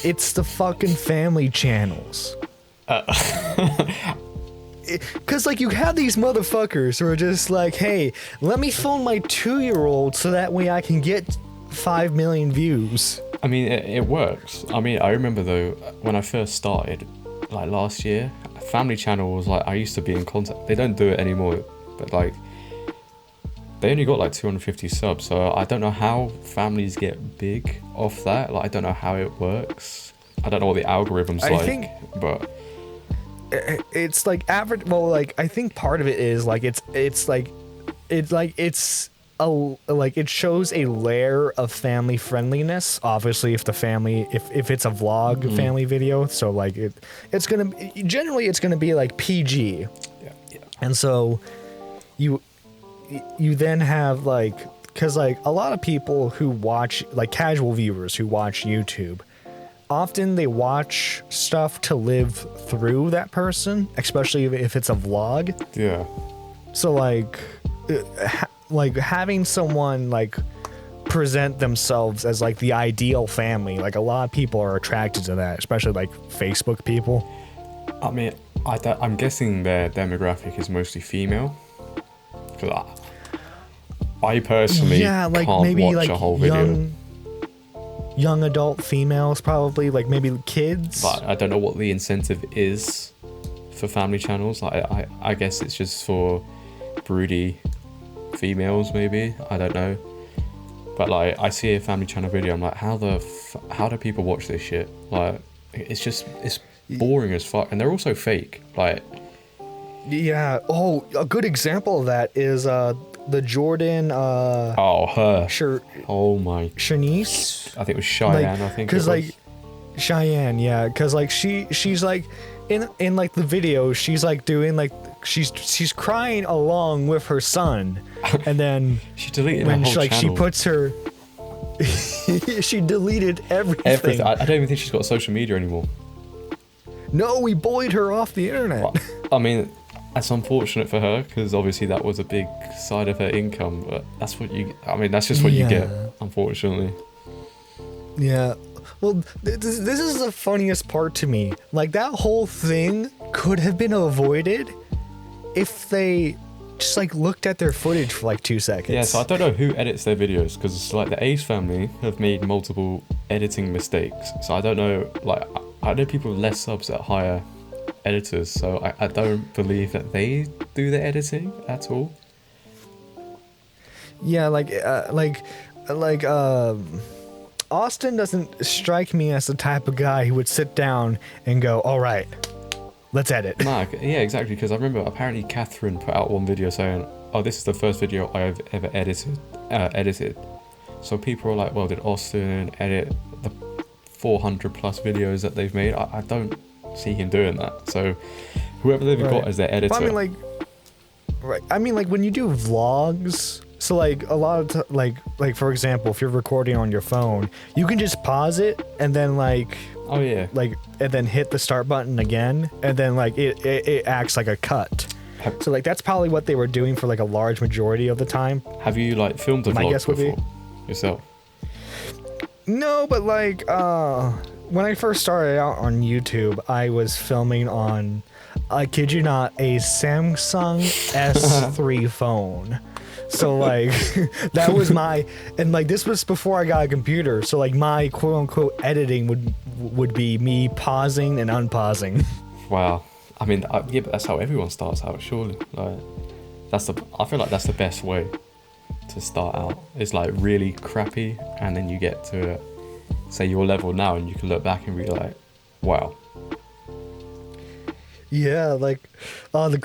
S1: It's the fucking family channels. Cause like you have these motherfuckers who are just like, hey, let me phone my 2-year-old so that way I can get 5 million views.
S2: I mean, it works. I mean, I remember though, when I first started, like last year, Family Channel was like, I used to be in contact. They don't do it anymore, but like, they only got like 250 subs, so I don't know how families get big off that. Like, I don't know how it works. I don't know what the algorithm's but
S1: it's like average. Well, like I think part of it is like it shows a layer of family friendliness. Obviously, if it's a vlog family video, so like it's gonna be like PG.
S2: Yeah.
S1: And so you then have like, because like a lot of people who watch, like casual viewers who watch YouTube, often they watch stuff to live through that person, especially if it's a vlog.
S2: Yeah.
S1: So like having someone like present themselves as like the ideal family, like a lot of people are attracted to that, especially like Facebook people.
S2: I mean, I'm guessing their demographic is mostly female. Because I personally can't watch a whole video.
S1: Young adult females, probably, like maybe kids.
S2: But I don't know what the incentive is for family channels. I guess it's just for broody females, maybe. I don't know. But like, I see a family channel video, I'm like, how do people watch this shit? Like, it's boring as fuck, and they're also fake. Like.
S1: Yeah. Oh, a good example of that is the Jordan.
S2: Her.
S1: Sure.
S2: Oh my.
S1: Shanice.
S2: I think it was Cheyenne.
S1: Like,
S2: I think.
S1: Because like, Cheyenne, yeah. Because like she's like in like the video, she's like doing like she's crying along with her son, and then
S2: she deleted her whole channel.
S1: She puts her. She deleted everything.
S2: I don't even think she's got social media anymore.
S1: No, we bullied her off the internet.
S2: Well, I mean, that's unfortunate for her, because obviously that was a big side of her income, but that's just what you get, unfortunately.
S1: Yeah. Well, this is the funniest part to me. Like, that whole thing could have been avoided if they just like looked at their footage for like 2 seconds.
S2: Yeah, so I don't know who edits their videos, because it's like the Ace family have made multiple editing mistakes. So I don't know, like, I know people with less subs that hire editors, so I don't believe that they do the editing at all.
S1: Yeah, Austin doesn't strike me as the type of guy who would sit down and go, all right, let's edit.
S2: Nah, yeah, exactly, because I remember apparently Catherine put out one video saying, oh, this is the first video I've ever edited. So people are like, well, did Austin edit the 400 plus videos that they've made? I don't see him doing that. So whoever they've got as their editor.
S1: But I mean, like when you do vlogs, so like a lot of like for example, if you're recording on your phone, you can just pause it and then like,
S2: oh yeah,
S1: like, and then hit the start button again, and then like it acts like a cut. So like that's probably what they were doing for like a large majority of the time.
S2: Have you like filmed a vlog before? yourself?
S1: No, but like when I first started out on YouTube, I was filming on, I kid you not, a Samsung S3 phone. So like that was my, and like this was before I got a computer, so like my quote unquote editing would be me pausing and unpausing.
S2: Wow. I mean, yeah, but that's how everyone starts out, surely. Like, I feel like that's the best way to start out. It's like really crappy, and then you get to, say, your level now, and you can look back and be like, wow.
S1: Yeah, like I think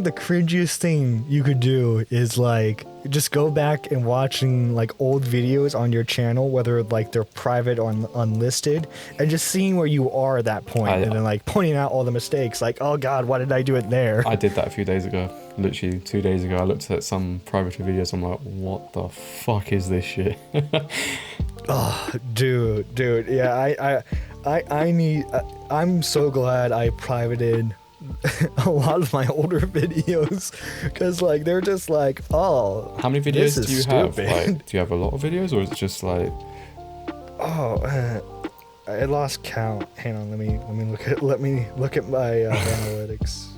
S1: the cringiest thing you could do is like just go back and watching like old videos on your channel, whether like they're private or unlisted, and just seeing where you are at that point, and then like pointing out all the mistakes, like, oh god, why did I do it there?
S2: I did that a few days ago, literally 2 days ago. I looked at some private videos, I'm like, what the fuck is this shit?
S1: Oh, dude, yeah, I'm so glad I privated a lot of my older videos, because like they're just like, oh,
S2: how many videos do you have? Like, do you have a lot of videos, or is it just like,
S1: oh, I lost count. Hang on, let me look at my analytics.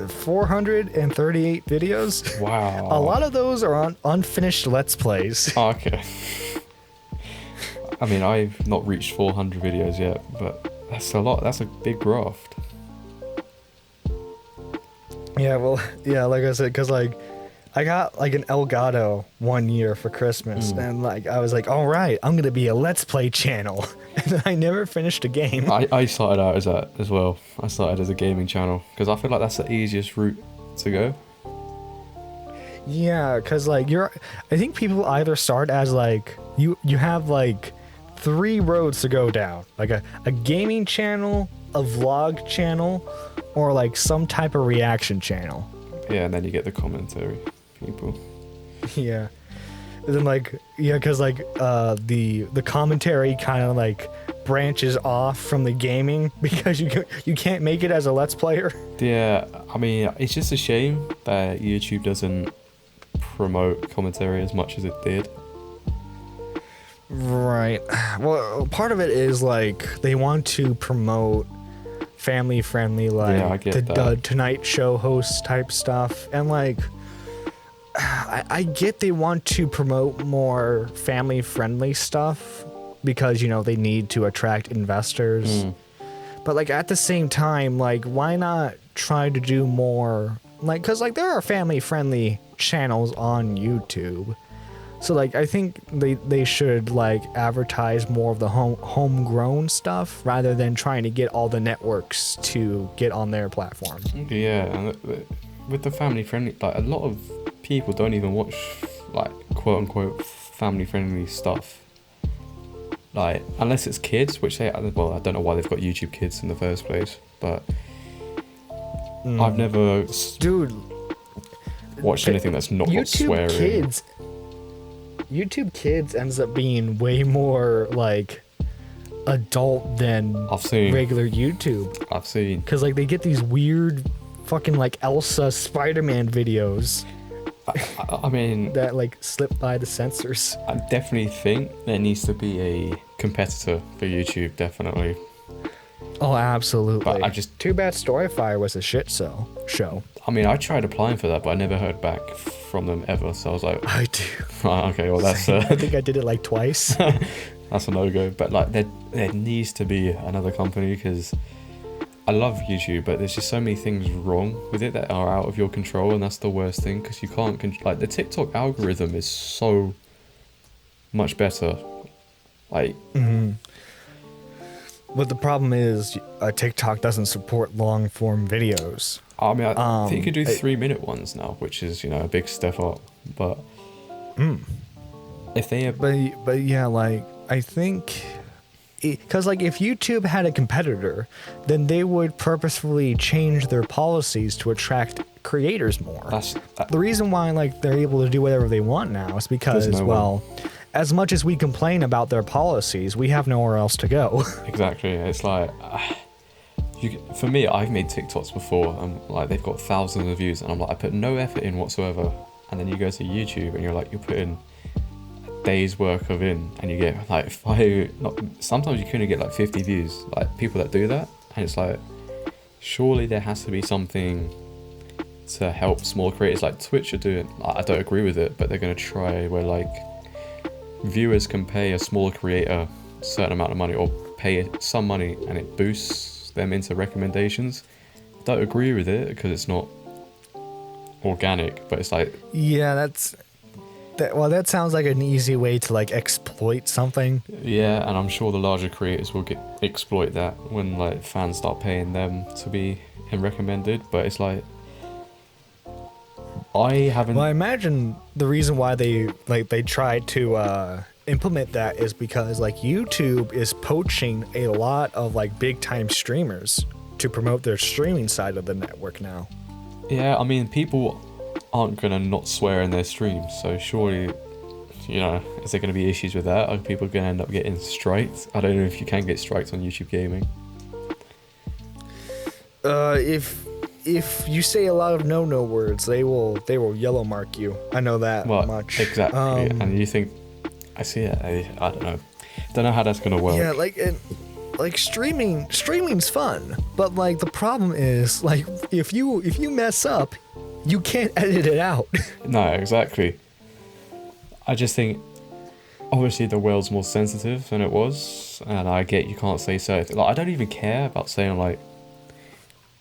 S1: 438 videos.
S2: Wow.
S1: A lot of those are on unfinished Let's Plays.
S2: Oh, okay. I mean, I've not reached 400 videos yet, but that's a lot. That's a big graft.
S1: Yeah, well, yeah, like I said, because like I got like an Elgato one year for Christmas, and like I was like, all right, I'm gonna be a Let's Play channel, and then I never finished a game.
S2: I started out as that as well. I started as a gaming channel because I feel like that's the easiest route to go.
S1: Yeah, because like I think people either start as like you have like 3 roads to go down, like a gaming channel, a vlog channel, or like some type of reaction channel.
S2: Yeah, and then you get the commentary people.
S1: Yeah. And then like, yeah, because like the commentary kind of like branches off from the gaming because you can't make it as a Let's Player.
S2: Yeah, I mean, it's just a shame that YouTube doesn't promote commentary as much as it did.
S1: Right. Well, part of it is like they want to promote family friendly, like the Tonight Show host type stuff, and like I get they want to promote more family friendly stuff because, you know, they need to attract investors. But like at the same time, like why not try to do more, like, because like there are family friendly channels on YouTube. So like I think they should like advertise more of the homegrown stuff rather than trying to get all the networks to get on their platform.
S2: Yeah, and with the family friendly, like a lot of people don't even watch like quote unquote family friendly stuff. Like unless it's kids, which I don't know why they've got YouTube Kids in the first place, but I've never watched anything that's not got swearing.
S1: YouTube Kids ends up being way more like adult than regular YouTube.
S2: I've seen.
S1: Because like they get these weird fucking like Elsa Spider-Man videos.
S2: I mean,
S1: that like slip by the censors.
S2: I definitely think there needs to be a competitor for YouTube, definitely.
S1: Oh, absolutely.
S2: But I just
S1: too bad Storyfire was a shit show.
S2: I mean, I tried applying for that, but I never heard back from them ever. So I was like,
S1: I do.
S2: Oh, okay, well that's.
S1: I think I did it like twice.
S2: That's a no-go. But like, there needs to be another company because I love YouTube, but there's just so many things wrong with it that are out of your control, and that's the worst thing because you can't like the TikTok algorithm is so much better. Like.
S1: But the problem is, TikTok doesn't support long-form videos.
S2: I mean, I think you could do 3-minute ones now, which is, you know, a big step up. But if they,
S1: but yeah, like I think, because like if YouTube had a competitor, then they would purposefully change their policies to attract creators more. The reason why like they're able to do whatever they want now is because as much as we complain about their policies, we have nowhere else to go.
S2: Exactly. It's like, for me, I've made TikToks before, and like they've got thousands of views, and I'm like, I put no effort in whatsoever. And then you go to YouTube, and you're putting a day's work of in, and you get like sometimes you can only get like 50 views. Like people that do that, and it's like, surely there has to be something to help small creators. Like Twitch are doing. I don't agree with it, but they're gonna try where like viewers can pay a small creator a certain amount of money, or pay some money, and it boosts them into recommendations. I don't agree with it because it's not organic, but it's like,
S1: yeah, that sounds like an easy way to like exploit something.
S2: Yeah, and I'm sure the larger creators will exploit that when like fans start paying them to be recommended. But it's like,
S1: Well, I imagine the reason why they tried to implement that is because like YouTube is poaching a lot of like big time streamers to promote their streaming side of the network now.
S2: Yeah, I mean, people aren't gonna not swear in their streams, so surely, you know, is there gonna be issues with that? Are people gonna end up getting striked? I don't know if you can get striked on YouTube Gaming.
S1: If you say a lot of no words, they will yellow mark you. I know that much.
S2: Exactly. And you think, I see it. I don't know how that's gonna work.
S1: Yeah, like streaming's fun, but like the problem is like if you mess up, you can't edit it out.
S2: No, exactly. I just think obviously the world's more sensitive than it was, and I get you can't say certain. Like I don't even care about saying like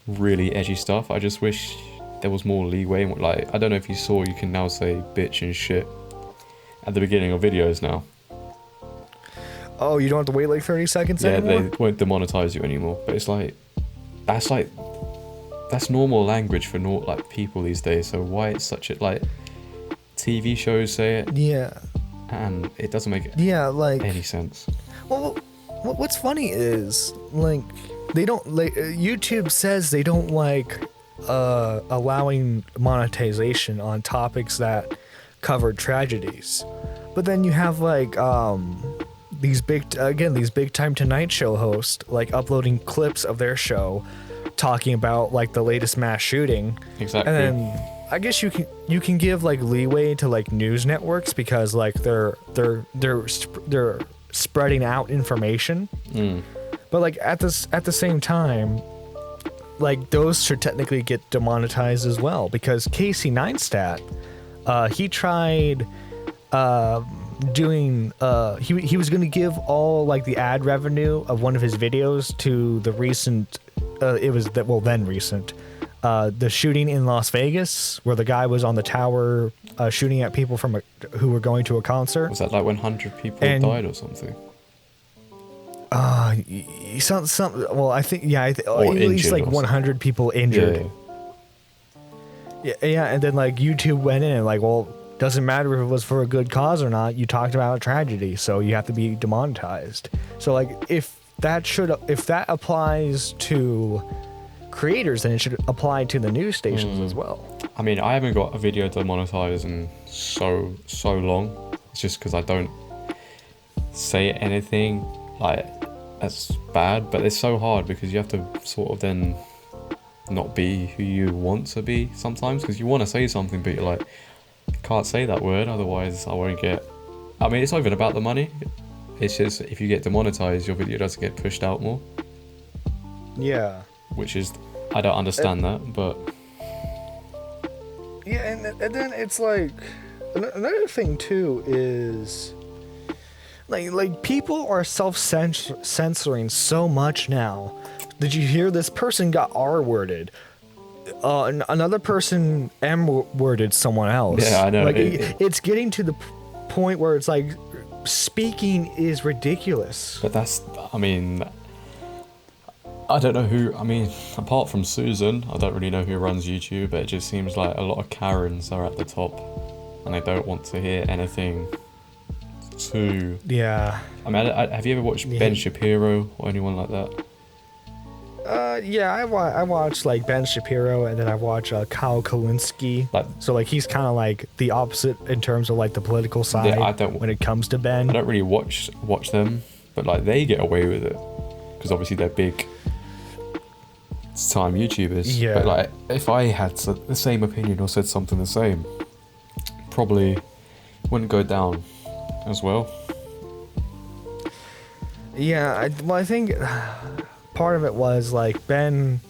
S2: really edgy stuff. I just wish there was more leeway. Like I don't know if you saw, you can now say bitch and shit at the beginning of videos now.
S1: Oh, you don't have to wait like 30 seconds anymore?
S2: Yeah, they won't demonetize you anymore. But it's like that's normal language for like people these days. So why it's such a like TV shows say it?
S1: Yeah.
S2: And it doesn't make any sense.
S1: Well, what's funny is like they don't like YouTube says they don't like allowing monetization on topics that cover tragedies, but then you have like these big time Tonight Show hosts like uploading clips of their show talking about like the latest mass shooting.
S2: Exactly.
S1: And then I guess you can give like leeway to like news networks because like they're spreading out information. But like at the same time, like those should technically get demonetized as well, because Casey Neistat, he tried doing he was going to give all like the ad revenue of one of his videos to the recent the shooting in Las Vegas where the guy was on the tower shooting at people who were going to a concert.
S2: Was that like when 100 people died or something?
S1: Well, I think at least like 100 people injured. Yeah, and then like YouTube went in and like, well, doesn't matter if it was for a good cause or not. You talked about a tragedy, so you have to be demonetized. So like, if that applies to creators, then it should apply to the news stations as well.
S2: I mean, I haven't got a video demonetized in so long. It's just because I don't say anything like that's bad, but it's so hard because you have to sort of then not be who you want to be sometimes, because you want to say something but you're like, can't say that word, otherwise I won't get. I mean, it's not even about the money, it's just if you get demonetized, your video doesn't get pushed out more.
S1: Yeah,
S2: which is, I don't understand that, but
S1: yeah. And then it's like another thing too is like people are self-censoring so much now. Did you hear this person got R-worded? Another person M-worded someone else.
S2: Yeah, I know.
S1: Like it's getting to the point where it's like speaking is ridiculous.
S2: But that's, I mean, I don't know who. I mean, apart from Susan, I don't really know who runs YouTube. But it just seems like a lot of Karens are at the top, and they don't want to hear anything.
S1: Yeah.
S2: I mean, have you ever watched Ben Shapiro or anyone like that?
S1: Yeah, I watch like Ben Shapiro, and then I watch Kyle Kulinski. So like he's kind of like the opposite in terms of like the political side.
S2: Yeah,
S1: when it comes to Ben.
S2: I don't really watch them, but like they get away with it because obviously they're big. time YouTubers.
S1: Yeah.
S2: But like, if I had the same opinion or said something the same, probably wouldn't go down as well.
S1: Yeah, I think part of it was like Ben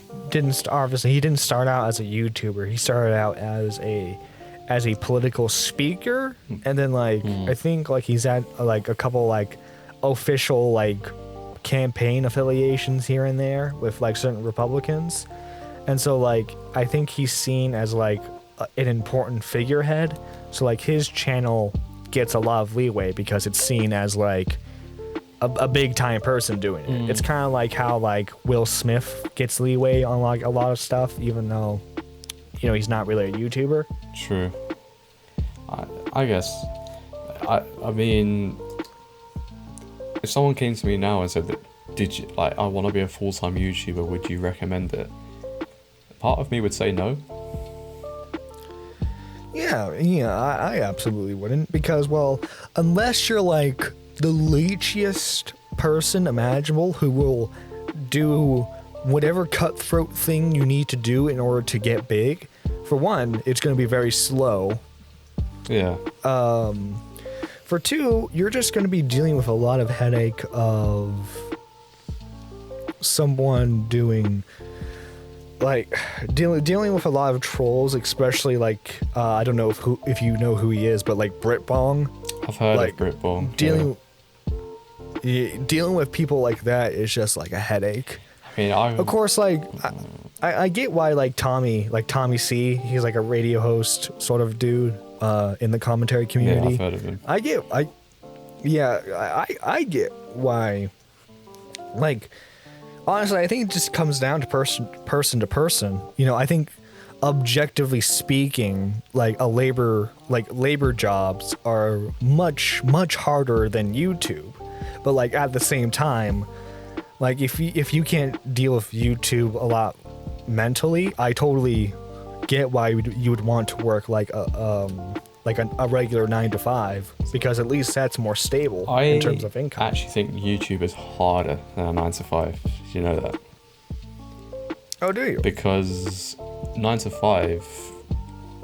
S1: obviously he didn't start out as a YouTuber. He started out as a political speaker, and then like I think like he's at like a couple like official like campaign affiliations here and there with like certain Republicans, and so like I think he's seen as like an important figurehead. So like his channel gets a lot of leeway because it's seen as like a big time person doing it. It's kind of like how like Will Smith gets leeway on like a lot of stuff, even though, you know, he's not really a YouTuber.
S2: True. I guess. I mean, if someone came to me now and said that, did you like, I want to be a full-time YouTuber, would you recommend it? Part of me would say no.
S1: Yeah, I absolutely wouldn't, because, well, unless you're like the leechiest person imaginable who will do whatever cutthroat thing you need to do in order to get big, for one, it's going to be very slow.
S2: Yeah.
S1: For two, you're just going to be dealing with a lot of headache of someone doing like dealing with a lot of trolls, especially like I don't know if you know who he is, but like BritBong.
S2: I've heard
S1: like,
S2: of BritBong.
S1: Dealing with people like that is just like a headache.
S2: I mean,
S1: of course, like I get why like Tommy C, he's like a radio host sort of dude in the commentary community.
S2: Yeah, I've heard of him.
S1: I get why. Like, honestly, I think it just comes down to person to person. You know, I think objectively speaking, like labor jobs are much harder than YouTube. But like at the same time, like if you can't deal with YouTube a lot mentally, I totally get why you would want to work like a regular 9-to-5, because at least that's more stable in terms of income.
S2: I actually think YouTube is harder than a 9-to-5. Do you know that?
S1: Oh, do you?
S2: Because 9-to-5,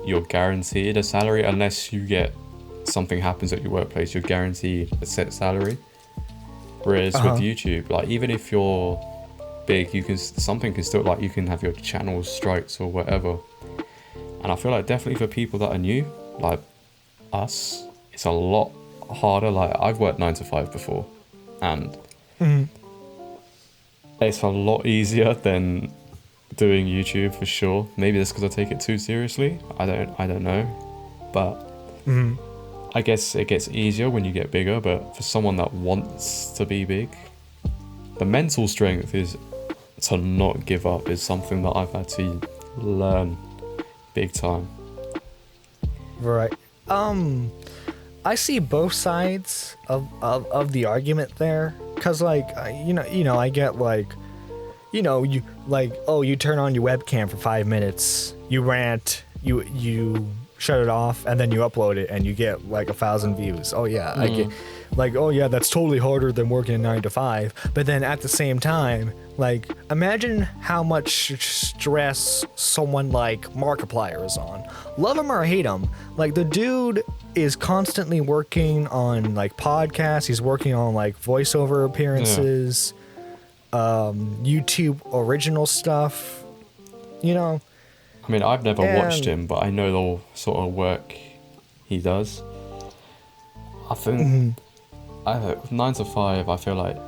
S2: you're guaranteed a salary unless you get something happens at your workplace. You're guaranteed a set salary. Whereas with YouTube, like even if you're big, something can still, like you can have your channel strikes or whatever. And I feel like definitely for people that are new, like us, it's a lot harder. Like I've worked 9-to-5 before, and it's a lot easier than doing YouTube for sure. Maybe that's because I take it too seriously. I don't know, but I guess it gets easier when you get bigger. But for someone that wants to be big, the mental strength is to not give up is something that I've had to learn big time.
S1: Right. I see both sides of the argument there, cause like you know I get like, you know, you like, oh, you turn on your webcam for 5 minutes, you rant, you shut it off, and then you upload it and you get like 1,000 views. Oh yeah, I get like, oh yeah, that's totally harder than working a 9-to-5. But then at the same time, like imagine how much stress someone like Markiplier is on. Love him or hate him, like the dude is constantly working on like podcasts. He's working on like voiceover appearances, YouTube original stuff, you know.
S2: I mean, I've never watched him, but I know the sort of work he does. I think 9-to-5, I feel like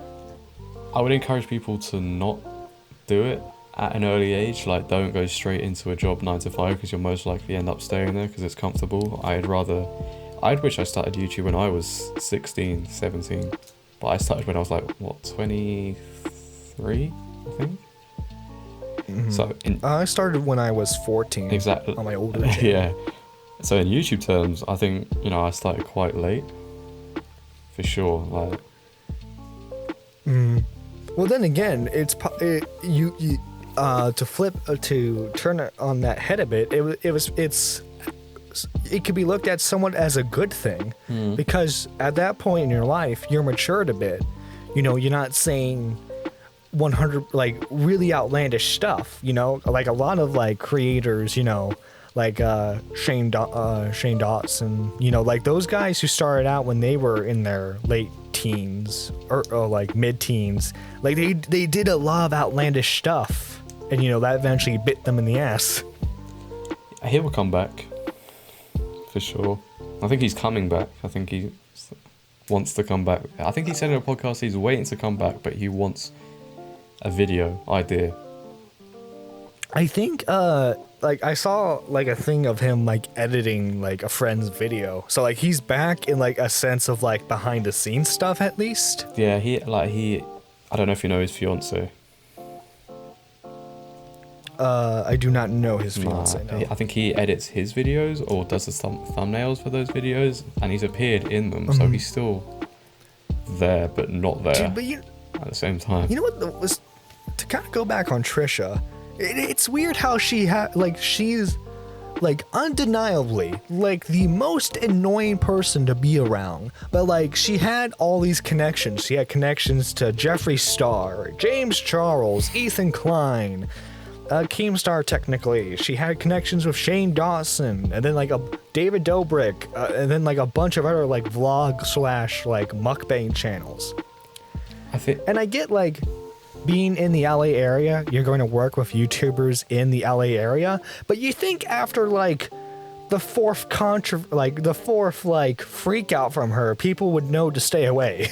S2: I would encourage people to not do it at an early age. Like, don't go straight into a job 9-to-5 because you'll most likely end up staying there because it's comfortable. I'd wish I started YouTube when I was 16, 17. But I started when I was like, 23, I think? So
S1: I started when I was 14.
S2: Exactly.
S1: On my older channel.
S2: Yeah. So in YouTube terms, I think, you know, I started quite late. For sure. Like.
S1: Well, then again, to turn it on that head a bit, it could be looked at somewhat as a good thing, because at that point in your life, you're matured a bit. You know, you're not saying, 100 like really outlandish stuff, you know, like a lot of like creators, you know, like Shane Dawson, you know, like those guys who started out when they were in their late teens or like mid-teens, like they did a lot of outlandish stuff, and you know that eventually bit them in the ass.
S2: He will come back for sure. I think he's coming back. I think he wants to come back. I think he said in a podcast he's waiting to come back, but he wants a video idea.
S1: I think like I saw like a thing of him like editing like a friend's video, so like he's back in like a sense of like behind the scenes stuff at least.
S2: Yeah, he I don't know if you know his fiance.
S1: I do not know his fiance. No.
S2: I think he edits his videos or does the thumbnails for those videos, and he's appeared in them, so he's still there but not there.
S1: Dude, but
S2: at the same time.
S1: You know what was to kind of go back on Trisha. It's weird how she's like undeniably like the most annoying person to be around, but like she had all these connections. She had connections to Jeffree Star, James Charles, Ethan Klein, Keemstar technically. She had connections with Shane Dawson, and then like a David Dobrik, and then like a bunch of other like vlog / like mukbang channels. I get like being in the LA area, you're going to work with YouTubers in the LA area, but you think after like the fourth freak out from her, people would know to stay away.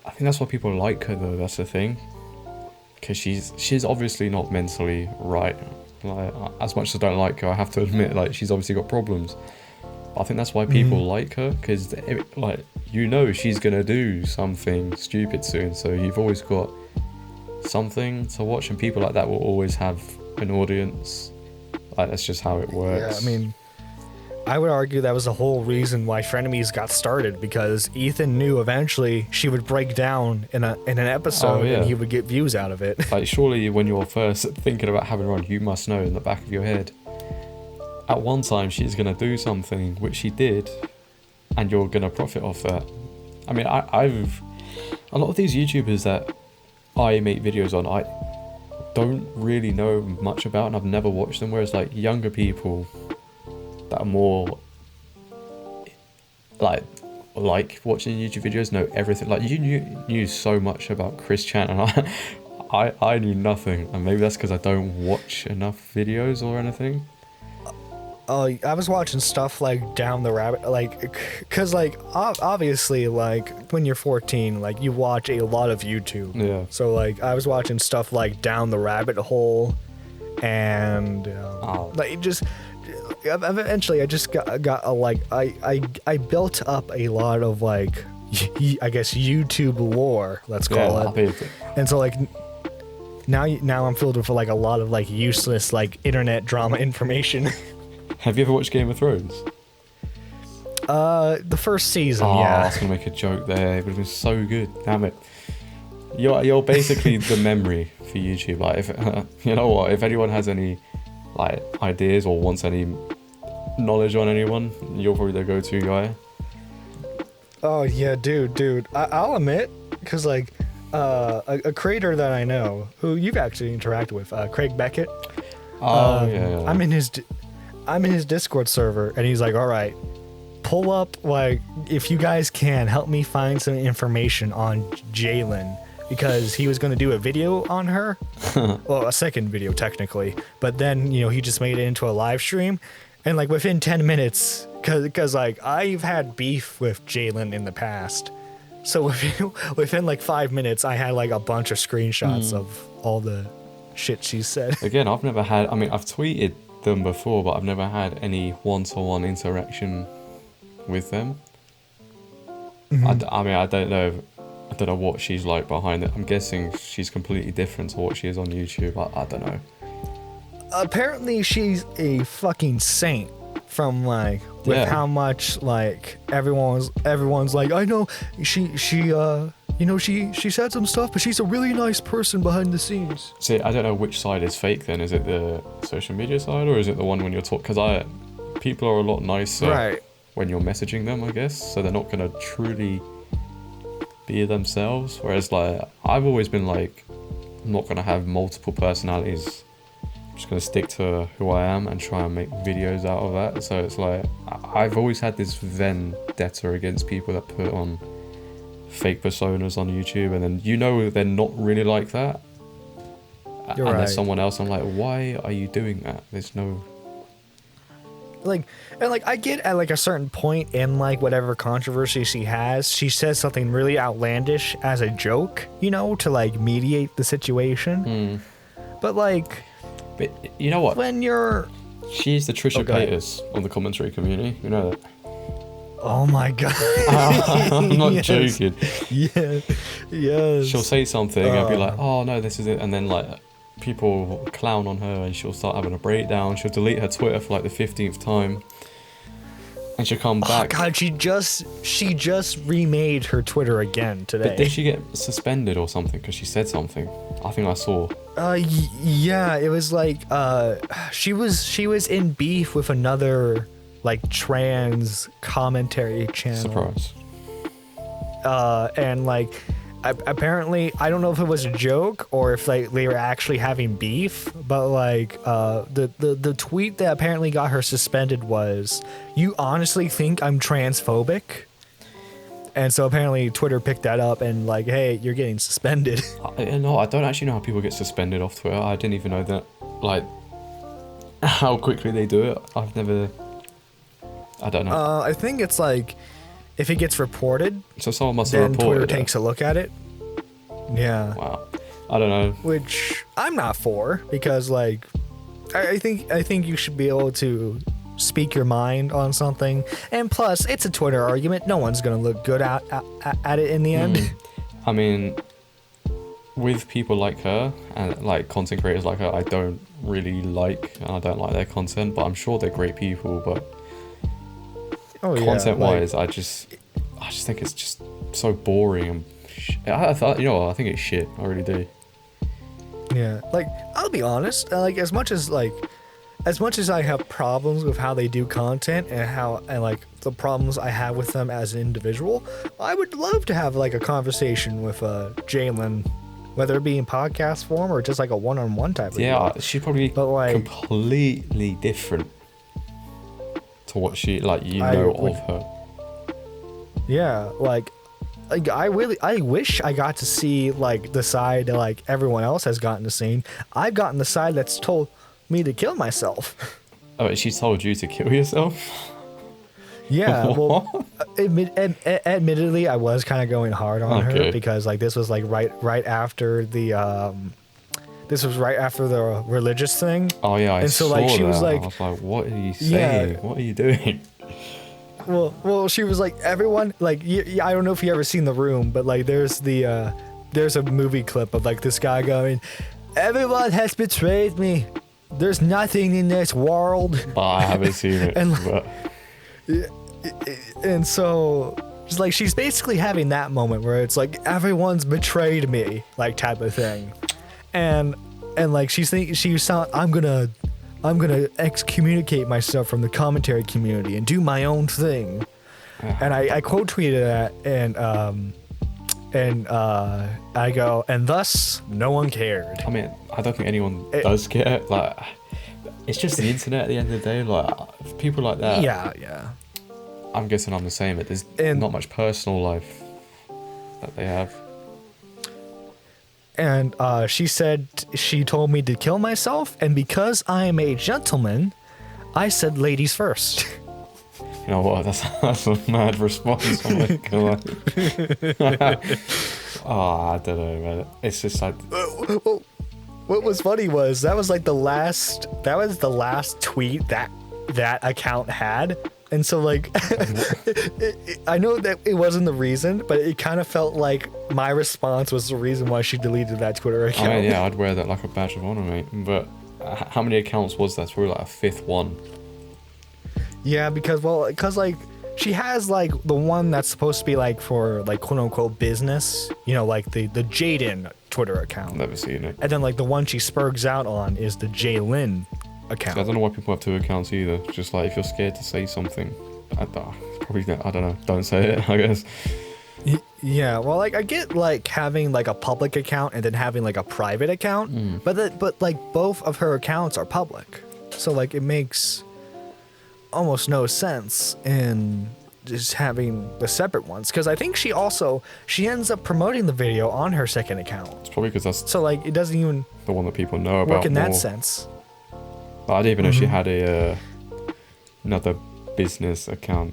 S2: I think that's why people like her though. That's the thing, because she's obviously not mentally right. Like, as much as I don't like her, I have to admit like she's obviously got problems. But I think that's why people like her, because like you know she's gonna do something stupid soon, so you've always got something to watch, and people like that will always have an audience. Like that's just how it works.
S1: Yeah, I mean, I would argue that was the whole reason why Frenemies got started, because Ethan knew eventually she would break down in an episode and he would get views out of it.
S2: Like surely when you're first thinking about having her on, you must know in the back of your head at one time she's gonna do something, which she did, and you're gonna profit off that. I mean, I've a lot of these YouTubers that I make videos on, I don't really know much about, and I've never watched them, whereas like younger people that are more like watching YouTube videos know everything. Like you knew so much about Chris Chan, and I knew nothing, and maybe that's because I don't watch enough videos or anything.
S1: I was watching stuff like Down the Rabbit, like, cause like obviously like when you're 14, like you watch a lot of YouTube.
S2: Yeah.
S1: So like I was watching stuff like Down the Rabbit Hole, and like just eventually I just got a like I built up a lot of like I guess YouTube lore, let's call it. And so like now I'm filled with like a lot of like useless like internet drama information.
S2: Have you ever watched Game of Thrones?
S1: The first season, yeah.
S2: I was gonna make a joke there. It would have been so good. Damn it. You're basically the memory for YouTube. Like, if you know what, if anyone has any like ideas or wants any knowledge on anyone, you're probably the go-to guy.
S1: Oh yeah, dude. I'll admit, because like a creator that I know who you've actually interacted with, Craig Beckett.
S2: Yeah.
S1: I'm in his Discord server, and he's like, all right, pull up, like, if you guys can, help me find some information on Jalen, because he was going to do a video on her. Well, a second video, technically. But then, you know, he just made it into a live stream, and, like, within 10 minutes, because like, I've had beef with Jalen in the past. So within, like, 5 minutes, I had, like, a bunch of screenshots of all the shit she said.
S2: Again, I've tweeted them before, but I've never had any one-to-one interaction with them. I mean, I don't know what she's like behind it. I'm guessing she's completely different to what she is on YouTube. I don't know.
S1: Apparently she's a fucking saint, from like with how much like everyone's like, I know she you know, she said some stuff, but she's a really nice person behind the scenes.
S2: See, I don't know which side is fake then. Is it the social media side, or is it the one when you're talking? Because people are a lot nicer when you're messaging them, I guess. So they're not going to truly be themselves. Whereas, like, I've always been like, I'm not going to have multiple personalities. I'm just going to stick to who I am and try and make videos out of that. So it's like, I've always had this vendetta against people that put on fake personas on YouTube, and then they're not really like that.
S1: You're right.
S2: There's someone else, I'm like, why are you doing that? There's no...
S1: I get at like a certain point in like whatever controversy she has, she says something really outlandish as a joke, to like mediate the situation. But
S2: you know what?
S1: When you're...
S2: She's the Trisha Paytas on the commentary community, you know that?
S1: Oh my god.
S2: I'm not joking.
S1: Yeah. Yes.
S2: She'll say something and be like, oh no, this is it, and then like people clown on her and she'll start having a breakdown. She'll delete her Twitter for like the 15th time, and she'll come back.
S1: Oh god, she just remade her Twitter again today.
S2: But did she get suspended or something because she said something? I think I saw.
S1: Yeah, it was like she was in beef with another like trans commentary channel.
S2: Surprise.
S1: And like apparently, I don't know if it was a joke or if like they were actually having beef, but like the tweet that apparently got her suspended was, "You honestly think I'm transphobic?" And so apparently Twitter picked that up and like, hey, you're getting suspended.
S2: No, I don't actually know how people get suspended off Twitter. I didn't even know that, like, how quickly they do it. I don't know.
S1: I think it's like, if it gets reported,
S2: so someone must have reported
S1: Twitter takes a look at it. Yeah.
S2: Wow. I don't know.
S1: Which I'm not for, because like, I think you should be able to speak your mind on something, and plus it's a Twitter argument. No one's gonna look good at it in the end.
S2: I mean, with people like her and like content creators like her, I don't really like, and I don't like their content, but I'm sure they're great people. But content wise, I just think it's just so boring. And I think it's shit. I really do.
S1: Yeah, like I'll be honest. Like as much as I have problems with how they do content and like the problems I have with them as an individual, I would love to have like a conversation with Jalen, whether it be in podcast form or just like a one-on-one type of
S2: deal. She'd probably be completely different to what she of her.
S1: Yeah, like I wish I got to see like the side that like everyone else has gotten to see. I've gotten the side that's told me to kill myself.
S2: Oh, she told you to kill yourself?
S1: Yeah, well, admittedly, I was kind of going hard on her because like this was like right after the religious thing.
S2: Oh yeah,
S1: and so like she was like,
S2: I was like, what are you saying? Yeah. What are you doing?
S1: Well, she was like, everyone, like, I don't know if you ever seen The Room, but like there's a movie clip of like this guy going, "Everyone has betrayed me. There's nothing in this world."
S2: I haven't seen it.
S1: And so it's like she's basically having that moment where it's like everyone's betrayed me, like type of thing, and like she's thinking I'm gonna excommunicate myself from the commentary community and do my own thing. And I quote tweeted that and I go, and thus no one cared.
S2: I mean, I don't think anyone does care. Like, it's just the internet at the end of the day. Like, people like that.
S1: Yeah.
S2: I'm guessing I'm the same. There's not much personal life that they have.
S1: And she said she told me to kill myself, and because I am a gentleman, I said ladies first.
S2: You know what? That's a mad response. Oh my god. I don't know, man. It's just like.
S1: What was funny was that was the last tweet that account had. And so like, I know that it wasn't the reason, but it kind of felt like my response was the reason why she deleted that Twitter account.
S2: I mean, yeah, I'd wear that like a badge of honor, mate. But how many accounts was that? It's probably like a fifth one.
S1: Yeah, because like she has like the one that's supposed to be like for like quote unquote business, like the Jaden Twitter account.
S2: Never seen it.
S1: And then like the one she spurgs out on is the Jaylin account.
S2: I don't know why people have two accounts either. Just like if you're scared to say something, probably I don't know. Don't say it, I guess.
S1: Yeah, well, like I get like having like a public account and then having like a private account, but like both of her accounts are public, so like it makes almost no sense in just having the separate ones. Because I think she ends up promoting the video on her second account.
S2: It's probably because that's
S1: so like it doesn't even
S2: the one that people know about
S1: work in
S2: more.
S1: that sense.
S2: But I didn't even know she had another business account.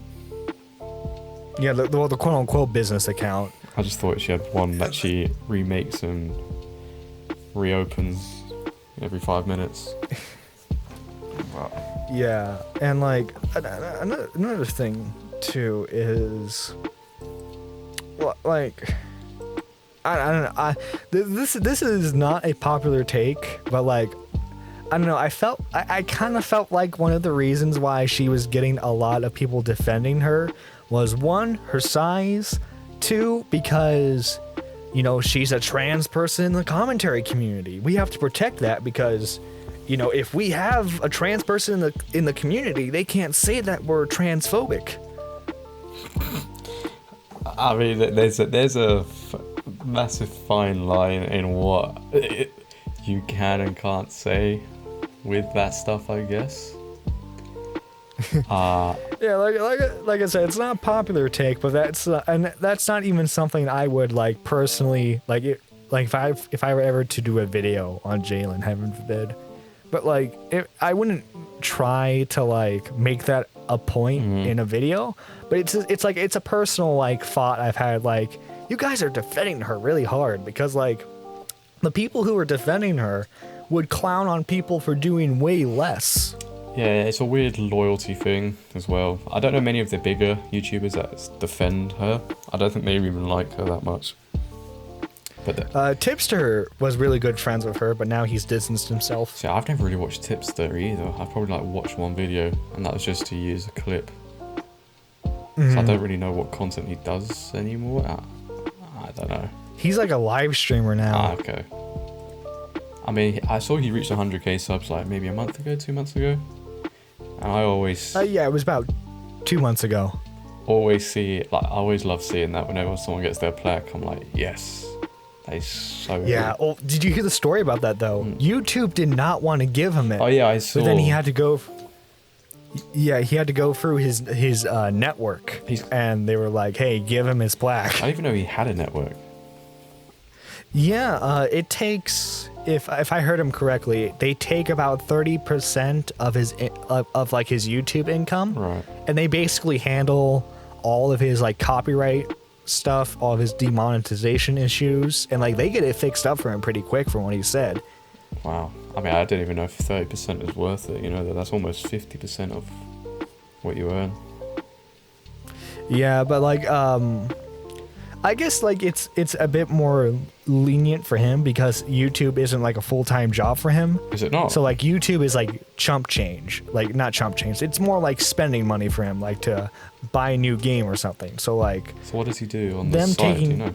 S1: Yeah, the quote-unquote business account.
S2: I just thought she had one that she remakes and reopens every 5 minutes. Wow.
S1: Yeah, and like another thing too is, like, I don't know. This is not a popular take, but like, I don't know. I kind of felt like one of the reasons why she was getting a lot of people defending her was, one, her size, two, because, you know, she's a trans person in the commentary community. We have to protect that because, you know, if we have a trans person in the community, they can't say that we're transphobic.
S2: I mean, there's a massive fine line in what you can and can't say with that stuff, I guess.
S1: Yeah, like I said, it's not a popular take, but that's not even something I would like personally like. If I were ever to do a video on Jalen, heaven forbid, but like I wouldn't try to like make that a point in a video. But it's a personal like thought I've had. Like, you guys are defending her really hard because like the people who are defending her would clown on people for doing way less.
S2: Yeah, it's a weird loyalty thing as well. I don't know many of the bigger YouTubers that defend her. I don't think they even like her that much. But
S1: Tipster was really good friends with her, but now he's distanced himself.
S2: See, I've never really watched Tipster either. I've probably like watched one video, and that was just to use a clip. So I don't really know what content he does anymore. I don't know.
S1: He's like a live streamer now.
S2: Okay. I mean, I saw he reached 100k subs like maybe a month ago, 2 months ago. And I always...
S1: yeah, it was about 2 months ago.
S2: Always see, like, I always love seeing that whenever someone gets their plaque. I'm like, yes. That is so
S1: Yeah, well, did you hear the story about that, though? YouTube did not want to give him it.
S2: Oh, yeah, I saw.
S1: But then he had to go... Yeah, he had to go through his network. And they were like, hey, give him his plaque.
S2: I didn't even know he had a network.
S1: Yeah, it takes... If I heard him correctly, they take about 30% of his of like his YouTube income,
S2: right?
S1: And they basically handle all of his like copyright stuff, all of his demonetization issues, and like they get it fixed up for him pretty quick from what he said.
S2: Wow. I mean, I didn't even know if 30% is worth it. You know, that's almost 50% of what you earn.
S1: Yeah, but like I guess like it's a bit more lenient for him because YouTube isn't like a full-time job for him.
S2: Is it not?
S1: So like YouTube is like chump change, like not chump change. It's more like spending money for him, like to buy a new game or something. So like.
S2: So what does he do on the side? Do you know?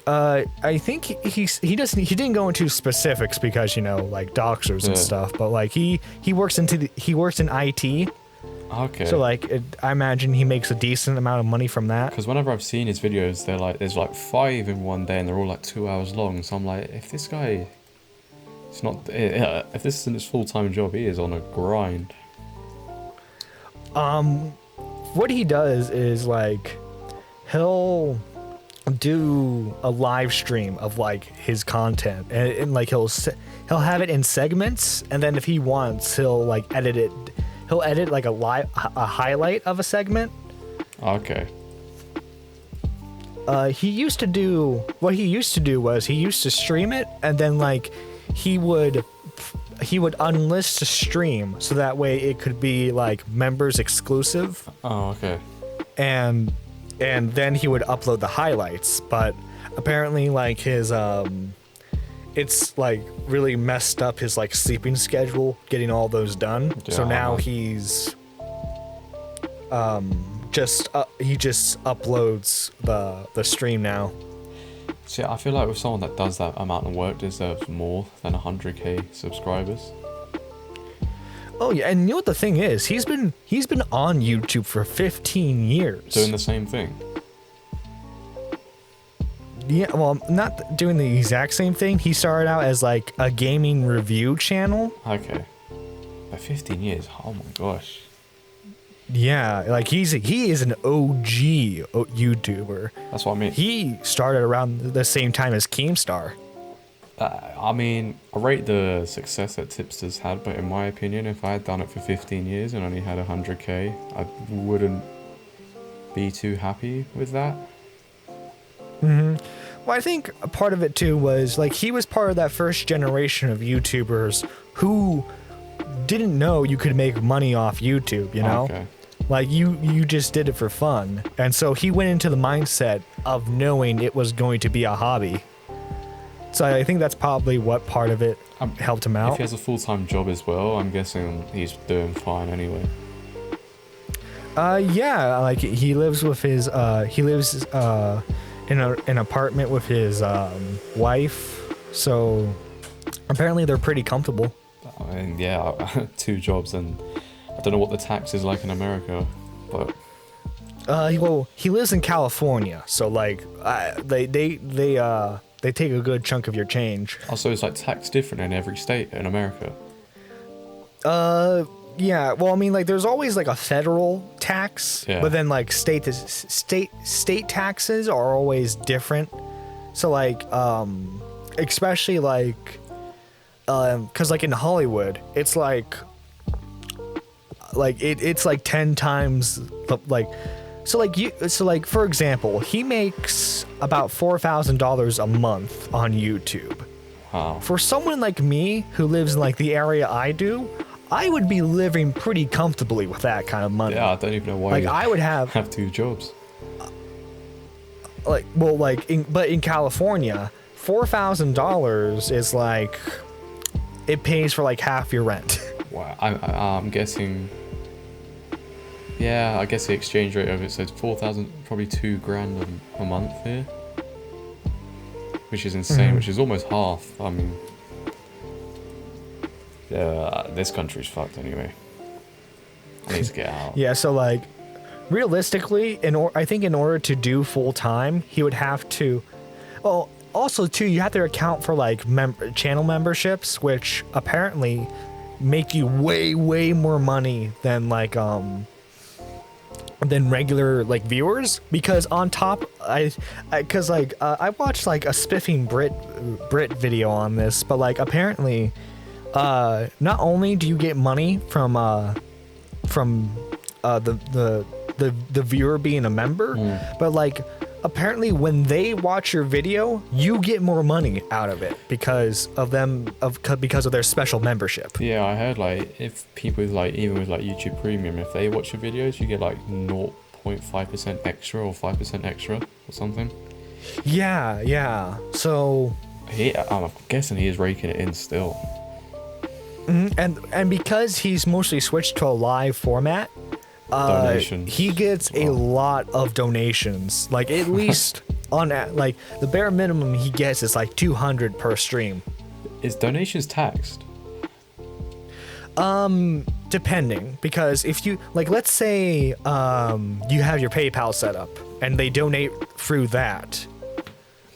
S1: I think he didn't go into specifics because, you know, like doxers and stuff. But like he works in IT.
S2: Okay.
S1: So like I imagine he makes a decent amount of money from that.
S2: Because whenever I've seen his videos, they're like there's like 5 in one day and they're all like 2 hours long. So I'm like, if this guy, it's not, if this isn't his full-time job, he is on a grind.
S1: What he does is like he'll do a live stream of like his content and like he'll have it in segments, and then if he wants he'll like edit it. He'll edit like a highlight of a segment.
S2: Okay.
S1: What he used to do was he used to stream it, and then like he would unlist the stream so that way it could be like members exclusive.
S2: Oh, okay.
S1: And then he would upload the highlights, but apparently like his it's like really messed up his like sleeping schedule getting all those done. Yeah. So now he's he just uploads the stream now.
S2: See, I feel like with someone that does that amount of work deserves more than 100k subscribers.
S1: Oh yeah, and you know what the thing is? He's been on YouTube for 15 years.
S2: Doing the same thing.
S1: Yeah, well, not doing the exact same thing. He started out as like a gaming review channel.
S2: Okay. By 15 years. Oh my gosh.
S1: Yeah, like he is an OG YouTuber.
S2: That's what I mean.
S1: He started around the same time as Keemstar.
S2: I mean, I rate the success that Tipster's had, but in my opinion, if I had done it for 15 years and only had 100k, I wouldn't be too happy with that.
S1: Well, I think a part of it too was like he was part of that first generation of YouTubers who didn't know you could make money off YouTube, you know?
S2: Okay.
S1: Like you just did it for fun. And so he went into the mindset of knowing it was going to be a hobby. So I think that's probably what part of it helped him out.
S2: If he has a full-time job as well, I'm guessing he's doing fine anyway.
S1: Yeah, like he lives with his in an apartment with his wife. So apparently they're pretty comfortable.
S2: I mean, yeah, 2 jobs, and I don't know what the tax is like in America, but
S1: well, he lives in California, so like they take a good chunk of your change.
S2: Also, it's like tax different in every state in America.
S1: Yeah, well, I mean, like there's always like a federal tax,
S2: yeah.
S1: But then like state taxes are always different. So like especially like cuz like in Hollywood, it's like it's like 10 times like so like for example, he makes about $4,000 a month on YouTube.
S2: Wow.
S1: For someone like me who lives in like the area I do, I would be living pretty comfortably with that kind of money.
S2: Yeah, I don't even know why.
S1: Like I would have
S2: 2 jobs.
S1: Like, well, like but in California, $4,000 is like it pays for like half your rent.
S2: Wow, I'm guessing. Yeah, I guess the exchange rate of it says 4,000, probably $2,000 a month here, which is insane. Which is almost half. I mean, yeah, this country's fucked anyway. I need to get out.
S1: Yeah, so like realistically, I think in order to do full time, he would have to. Well, also too, you have to account for like channel memberships, which apparently make you way more money than like than regular like viewers, because on top I watched like a spiffing Brit video on this, but like apparently not only do you get money from the viewer being a member, but like apparently when they watch your video, you get more money out of it because of their special membership.
S2: Yeah, I heard like if people with like even with like YouTube Premium, if they watch your videos, you get like 0.5% extra or 5% extra or something.
S1: Yeah. So
S2: I'm guessing he is raking it in still.
S1: And because he's mostly switched to a live format,
S2: donations.
S1: He gets a lot of donations. Like at least on like the bare minimum he gets is like 200 per stream.
S2: Is donations taxed?
S1: Depending, because if you like, let's say you have your PayPal set up and they donate through that.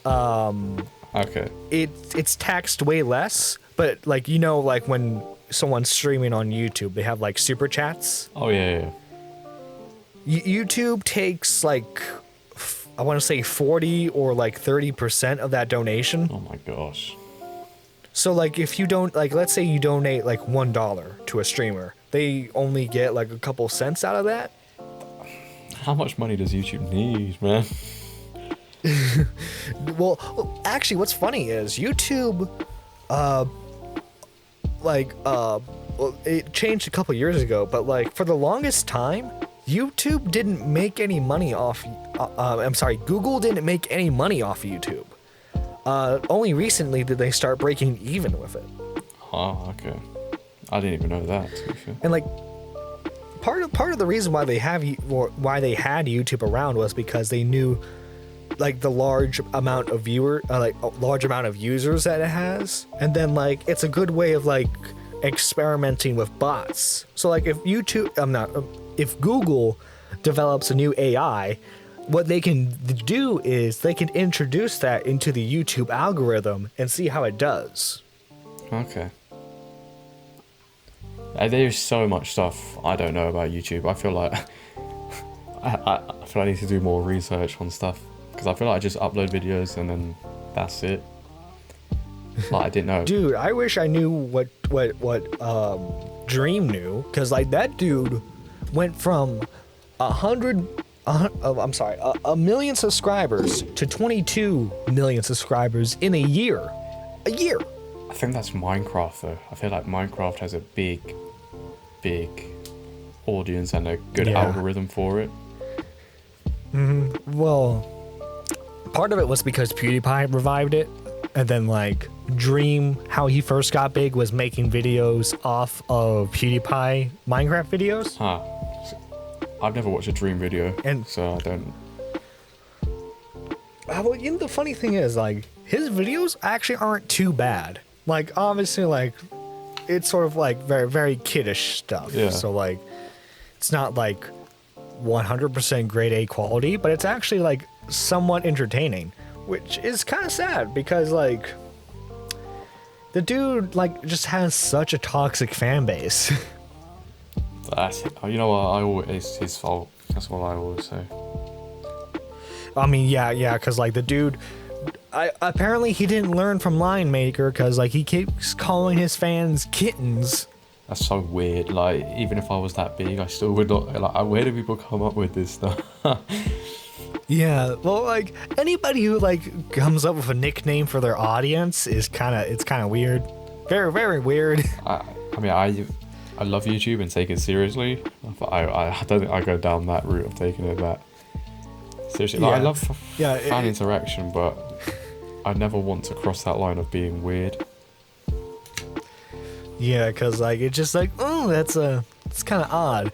S2: Okay.
S1: It's taxed way less, but like like when someone's streaming on YouTube, they have like super chats.
S2: Oh yeah.
S1: YouTube takes like I want to say 40 or like 30% of that donation.
S2: Oh my gosh.
S1: So like if you don't like, let's say you donate like $1 to a streamer, they only get like a couple cents out of that.
S2: How much money does YouTube need, man?
S1: Well, actually, what's funny is YouTube, it changed a couple years ago, but like for the longest time, YouTube didn't make any money off. Google didn't make any money off YouTube. Only recently did they start breaking even with it.
S2: Oh, okay. I didn't even know that, to be fair.
S1: And like, part of the reason why they had YouTube around was because they knew like the large amount of users that it has, and then like it's a good way of like experimenting with bots. So like if Google develops a new AI, what they can do is they can introduce that into the YouTube algorithm and see how it does.
S2: Okay. There's so much stuff I don't know about YouTube. I feel like I feel I need to do more research on stuff, because I feel like I just upload videos and then that's it. Like, I didn't know.
S1: Dude, I wish I knew what Dream knew, because like that dude went from a million subscribers to 22 million subscribers in a year. A year.
S2: I think that's Minecraft though. I feel like Minecraft has a big audience and a good algorithm for it.
S1: Well, part of it was because PewDiePie revived it, and then like Dream, how he first got big was making videos off of PewDiePie Minecraft videos.
S2: I've never watched a Dream video,
S1: and
S2: so I don't.
S1: Well, you know, the funny thing is, like, his videos actually aren't too bad. Like, obviously, like, it's sort of like very, very kiddish stuff.
S2: Yeah.
S1: So like, it's not like 100% grade A quality, but it's actually like somewhat entertaining, which is kind of sad because like the dude like just has such a toxic fan base.
S2: You know what? It's his fault. That's what I always say.
S1: I mean, yeah, because like the dude, apparently he didn't learn from Lion Maker, because like he keeps calling his fans kittens.
S2: That's so weird. Like, even if I was that big, I still would not. Like, where do people come up with this stuff?
S1: Yeah, well, like anybody who like comes up with a nickname for their audience is kind of weird. Very, very weird.
S2: I mean, I love YouTube and take it seriously, but I don't think I go down that route of taking it that seriously. Like, I love fan interaction, but I never want to cross that line of being weird.
S1: Yeah, because like it's just like, oh, it's kind of odd.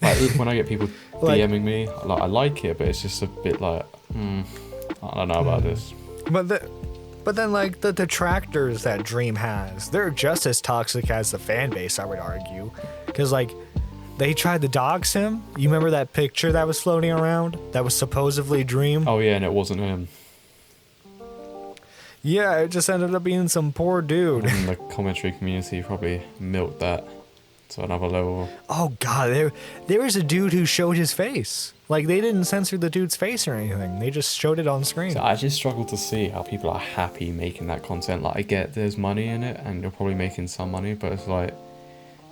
S2: Like, when I get people DMing me, like, I like it, but it's just a bit like, I don't know about this.
S1: But then like the detractors that Dream has, they're just as toxic as the fan base, I would argue, because like they tried to dox him. You remember that picture that was floating around that was supposedly Dream?
S2: Oh yeah, and it wasn't him.
S1: Yeah, it just ended up being some poor dude.
S2: And the commentary community probably milked that to another level.
S1: Oh god, there was a dude who showed his face. Like, they didn't censor the dude's face or anything. They just showed it on screen.
S2: So I just struggle to see how people are happy making that content. Like, I get there's money in it and you're probably making some money, but it's like,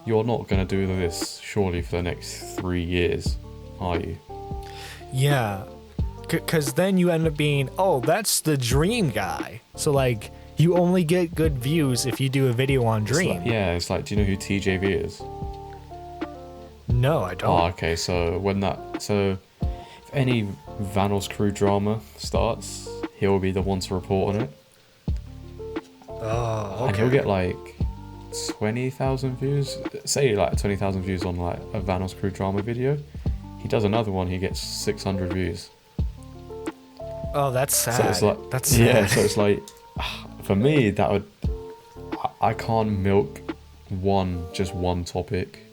S2: you're not going to do this surely for the next 3 years, are you?
S1: Yeah, because then you end up being, oh, that's the Dream guy. So like, you only get good views if you do a video on Dream.
S2: It's like, do you know who TJV is?
S1: No, I don't.
S2: Oh, okay, so if any Vanos crew drama starts, he'll be the one to report on it.
S1: Oh, okay.
S2: And he'll get like 20,000 views. Say like 20,000 views on like a Vanos crew drama video. He does another one, he gets 600 views.
S1: Oh, that's sad.
S2: So it's like,
S1: that's sad.
S2: Yeah, so it's like, for me, I can't milk just one topic.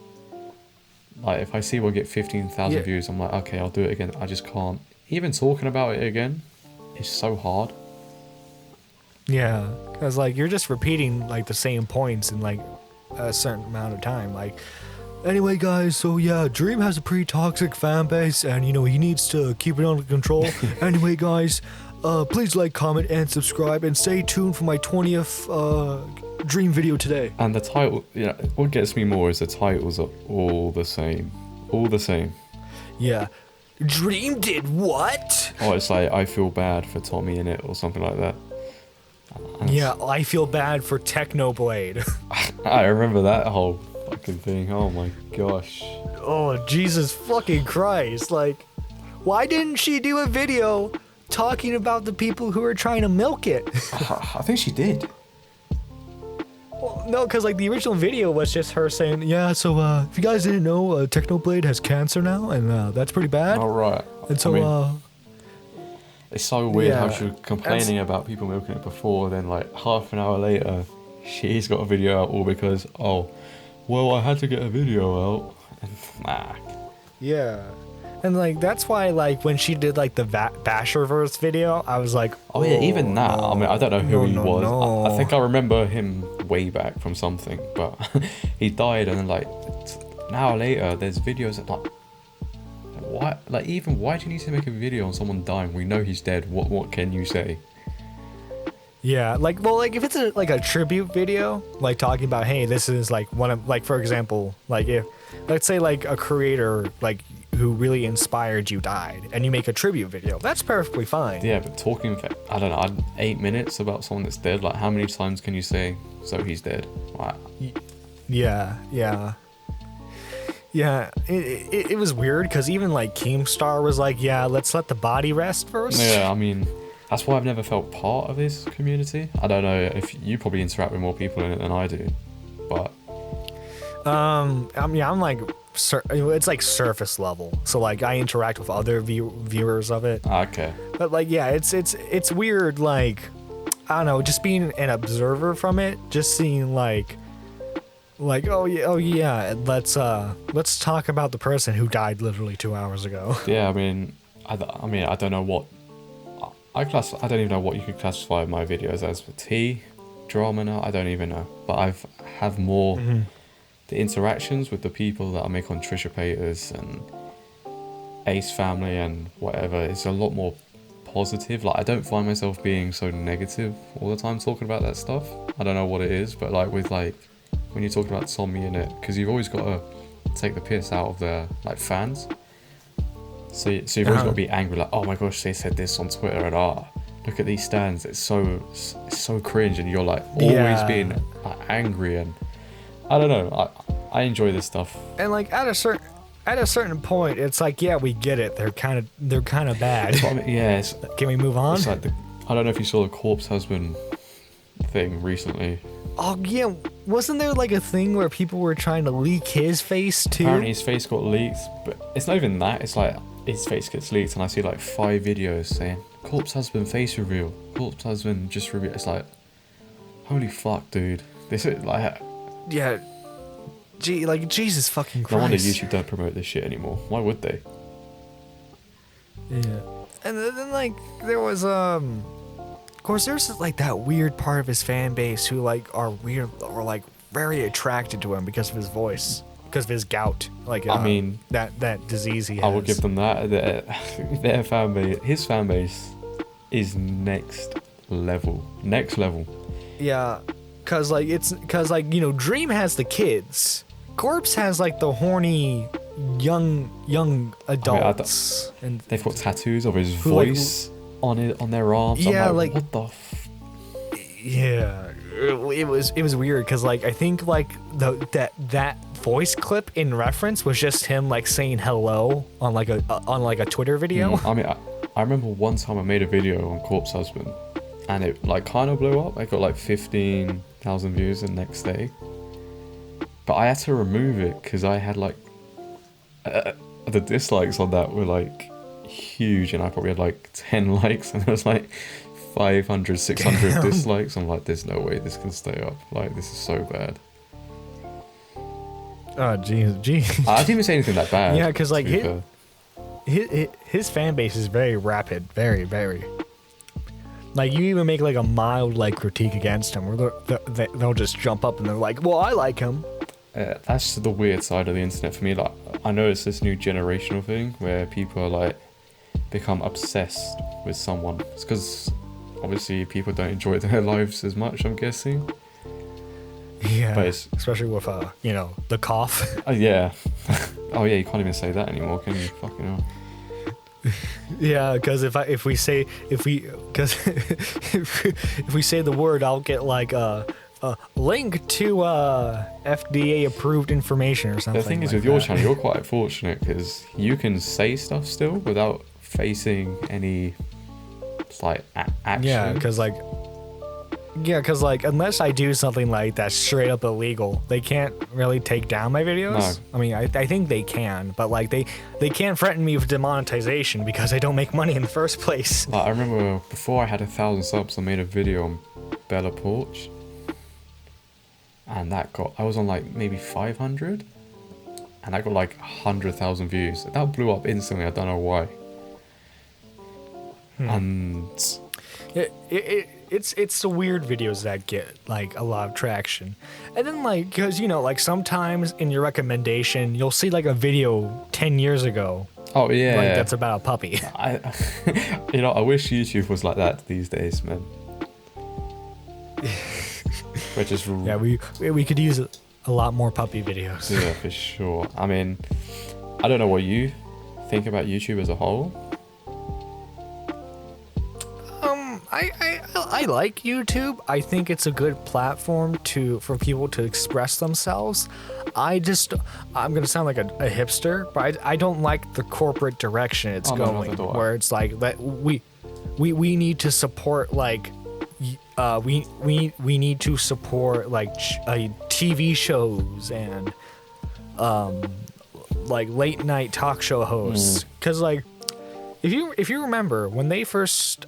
S2: Like, if I see one get 15,000 views, I'm like, okay, I'll do it again. I just can't. Even talking about it again is so hard.
S1: Yeah, because like you're just repeating like the same points in like a certain amount of time. Like, anyway, guys, so yeah, Dream has a pretty toxic fan base, and you know he needs to keep it under control. Anyway, guys, please like, comment, and subscribe, and stay tuned for my 20th Dream video today.
S2: And the title, what gets me more is the titles are all the same. All the same.
S1: Yeah. Dream did what?
S2: Oh, it's like, I feel bad for Tommy in it, or something like that.
S1: Yeah, I feel bad for Technoblade.
S2: I remember that whole fucking thing. Oh my gosh.
S1: Oh, Jesus fucking Christ. Like, why didn't she do a video talking about the people who are trying to milk it?
S2: I think she did.
S1: Well, no, because like the original video was just her saying, yeah, so if you guys didn't know, Technoblade has cancer now, and that's pretty bad.
S2: Oh, right.
S1: And so,
S2: it's so weird how she was complaining about people milking it before, then like half an hour later, she's got a video out all because, oh, well, I had to get a video out. Nah.
S1: Yeah. And like that's why like when she did like the Basherverse video, I was like,
S2: oh yeah, even that. No, I mean, I don't know who he was. No. I think I remember him way back from something, but he died, and then like an hour later, there's videos that like, why? Like even why do you need to make a video on someone dying? We know he's dead. What can you say?
S1: Yeah, like well, like if it's like a tribute video, like talking about, hey, this is like one of like for example, like if let's say like a creator like who really inspired you died, and you make a tribute video, that's perfectly fine.
S2: Yeah, but talking for I don't know 8 minutes about someone that's dead, like how many times can you say so he's dead? Like,
S1: yeah. It was weird because even like Keemstar was like, yeah, let's let the body rest first.
S2: Yeah, I mean. That's why I've never felt part of this community. I don't know if you probably interact with more people in it than I do, but
S1: I mean, I'm like, it's like surface level. So like, I interact with other viewers of it.
S2: Okay.
S1: But like, yeah, it's weird. Like, I don't know, just being an observer from it, just seeing like, oh yeah, let's talk about the person who died literally 2 hours ago.
S2: Yeah, I mean, I don't know what. I don't even know what you could classify my videos as. For drama now, I don't even know. But I have more the interactions with the people that I make on Trisha Paytas and Ace Family and whatever. It's a lot more positive. Like I don't find myself being so negative all the time talking about that stuff. I don't know what it is, but like with like when you're talking about Somni in it, because you've always got to take the piss out of the like fans. So you've always got to be angry, like, oh my gosh, they said this on Twitter, and look at these stands, it's so cringe, and you're like always being like, angry, and I don't know, I enjoy this stuff.
S1: And like at a certain point, it's like, yeah, we get it, they're kind of bad.
S2: I mean, yeah,
S1: can we move on?
S2: It's like I don't know if you saw the Corpse Husband thing recently.
S1: Oh yeah, wasn't there like a thing where people were trying to leak his face too?
S2: Apparently his face got leaked, but it's not even that. It's like his face gets leaked, and I see like 5 videos saying Corpse Husband face reveal, Corpse Husband just reveal. It's like, holy fuck, dude. This is like,
S1: yeah, like Jesus fucking Christ.
S2: No wonder YouTube don't promote this shit anymore. Why would they?
S1: Yeah, and then like there was of course there's like that weird part of his fan base who like are weird or like very attracted to him because of his voice. Because of his gout, like
S2: I mean
S1: that disease he has.
S2: I will give them that. Their fan base, his fan base, is next level.
S1: Yeah, cause like you know, Dream has the kids. Corpse has like the horny young adults, and
S2: they've got tattoos of his voice on their arms.
S1: Yeah,
S2: I'm like what the?
S1: Yeah, it was weird because like I think like that voice clip in reference was just him like saying hello on like a Twitter video.
S2: I mean, I remember one time I made a video on Corpse Husband, and it like kind of blew up. I got like 15,000 views the next day, but I had to remove it because I had like the dislikes on that were like huge, and I probably had like 10 likes, and it was like 500, 600 dislikes. I'm like, there's no way this can stay up. Like, this is so bad.
S1: Oh, jeez.
S2: I didn't even say anything that bad.
S1: Yeah, because like his fan base is very rapid, very, very. Like you even make like a mild like critique against him, or they'll just jump up and they're like, "Well, I like him."
S2: That's the weird side of the internet for me. Like, I know it's this new generational thing where people are like become obsessed with someone. It's because obviously people don't enjoy their lives as much, I'm guessing.
S1: Yeah, but especially with you know, the cough.
S2: Yeah. Oh yeah, you can't even say that anymore, can you? Fucking hell.
S1: Yeah, because if we say the word, I'll get like a link to FDA approved information or something.
S2: The thing is,
S1: like
S2: with your channel, you're quite fortunate because you can say stuff still without facing any like action.
S1: Yeah, because like unless I do something like that's straight up illegal, they can't really take down my videos.
S2: No.
S1: I mean, I think they can, but like they can't threaten me with demonetization because I don't make money in the first place.
S2: Like, I remember before I had 1,000 subs, I made a video on Bella Porch, and I was on like maybe 500, and I got like 100,000 views. That blew up instantly. I don't know why. And
S1: it's the weird videos that get like a lot of traction, and then like because you know like sometimes in your recommendation you'll see like a video 10 years ago.
S2: Oh yeah,
S1: like that's about a puppy.
S2: I wish YouTube was like that these days, man. Which is
S1: yeah, we could use a lot more puppy videos.
S2: Yeah, for sure. I mean, I don't know what you think about YouTube as a whole.
S1: I like YouTube. I think it's a good platform for people to express themselves. I'm gonna sound like a hipster, but I don't like the corporate direction it's going, where it's like that we need to support like we need to support like TV shows and like late night talk show hosts, because like if you remember when they first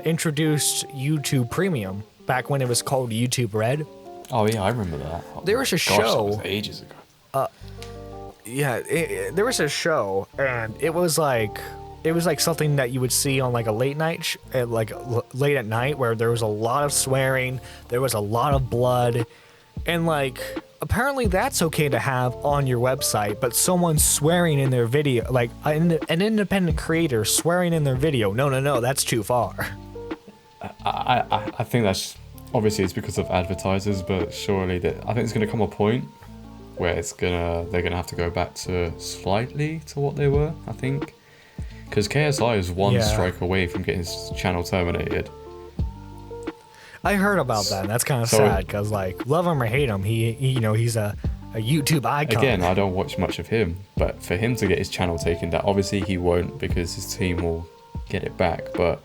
S1: introduced YouTube Premium back when it was called YouTube Red.
S2: Oh yeah, I remember that.
S1: There was a show.
S2: That was ages ago.
S1: There was a show, and it was like something that you would see on like a late night, late at night, where there was a lot of swearing, there was a lot of blood, and like apparently that's okay to have on your website, but someone swearing in their video, like an independent creator swearing in their video, no, that's too far.
S2: I think that's obviously it's because of advertisers, but surely I think it's going to come a point where they're gonna have to go back to slightly to what they were. I think because KSI is one strike away from getting his channel terminated.
S1: I heard about that, and that's kind of sad, because, like, love him or hate him, he's a YouTube icon.
S2: Again, I don't watch much of him, but for him to get his channel taken down, obviously he won't, because his team will get it back, but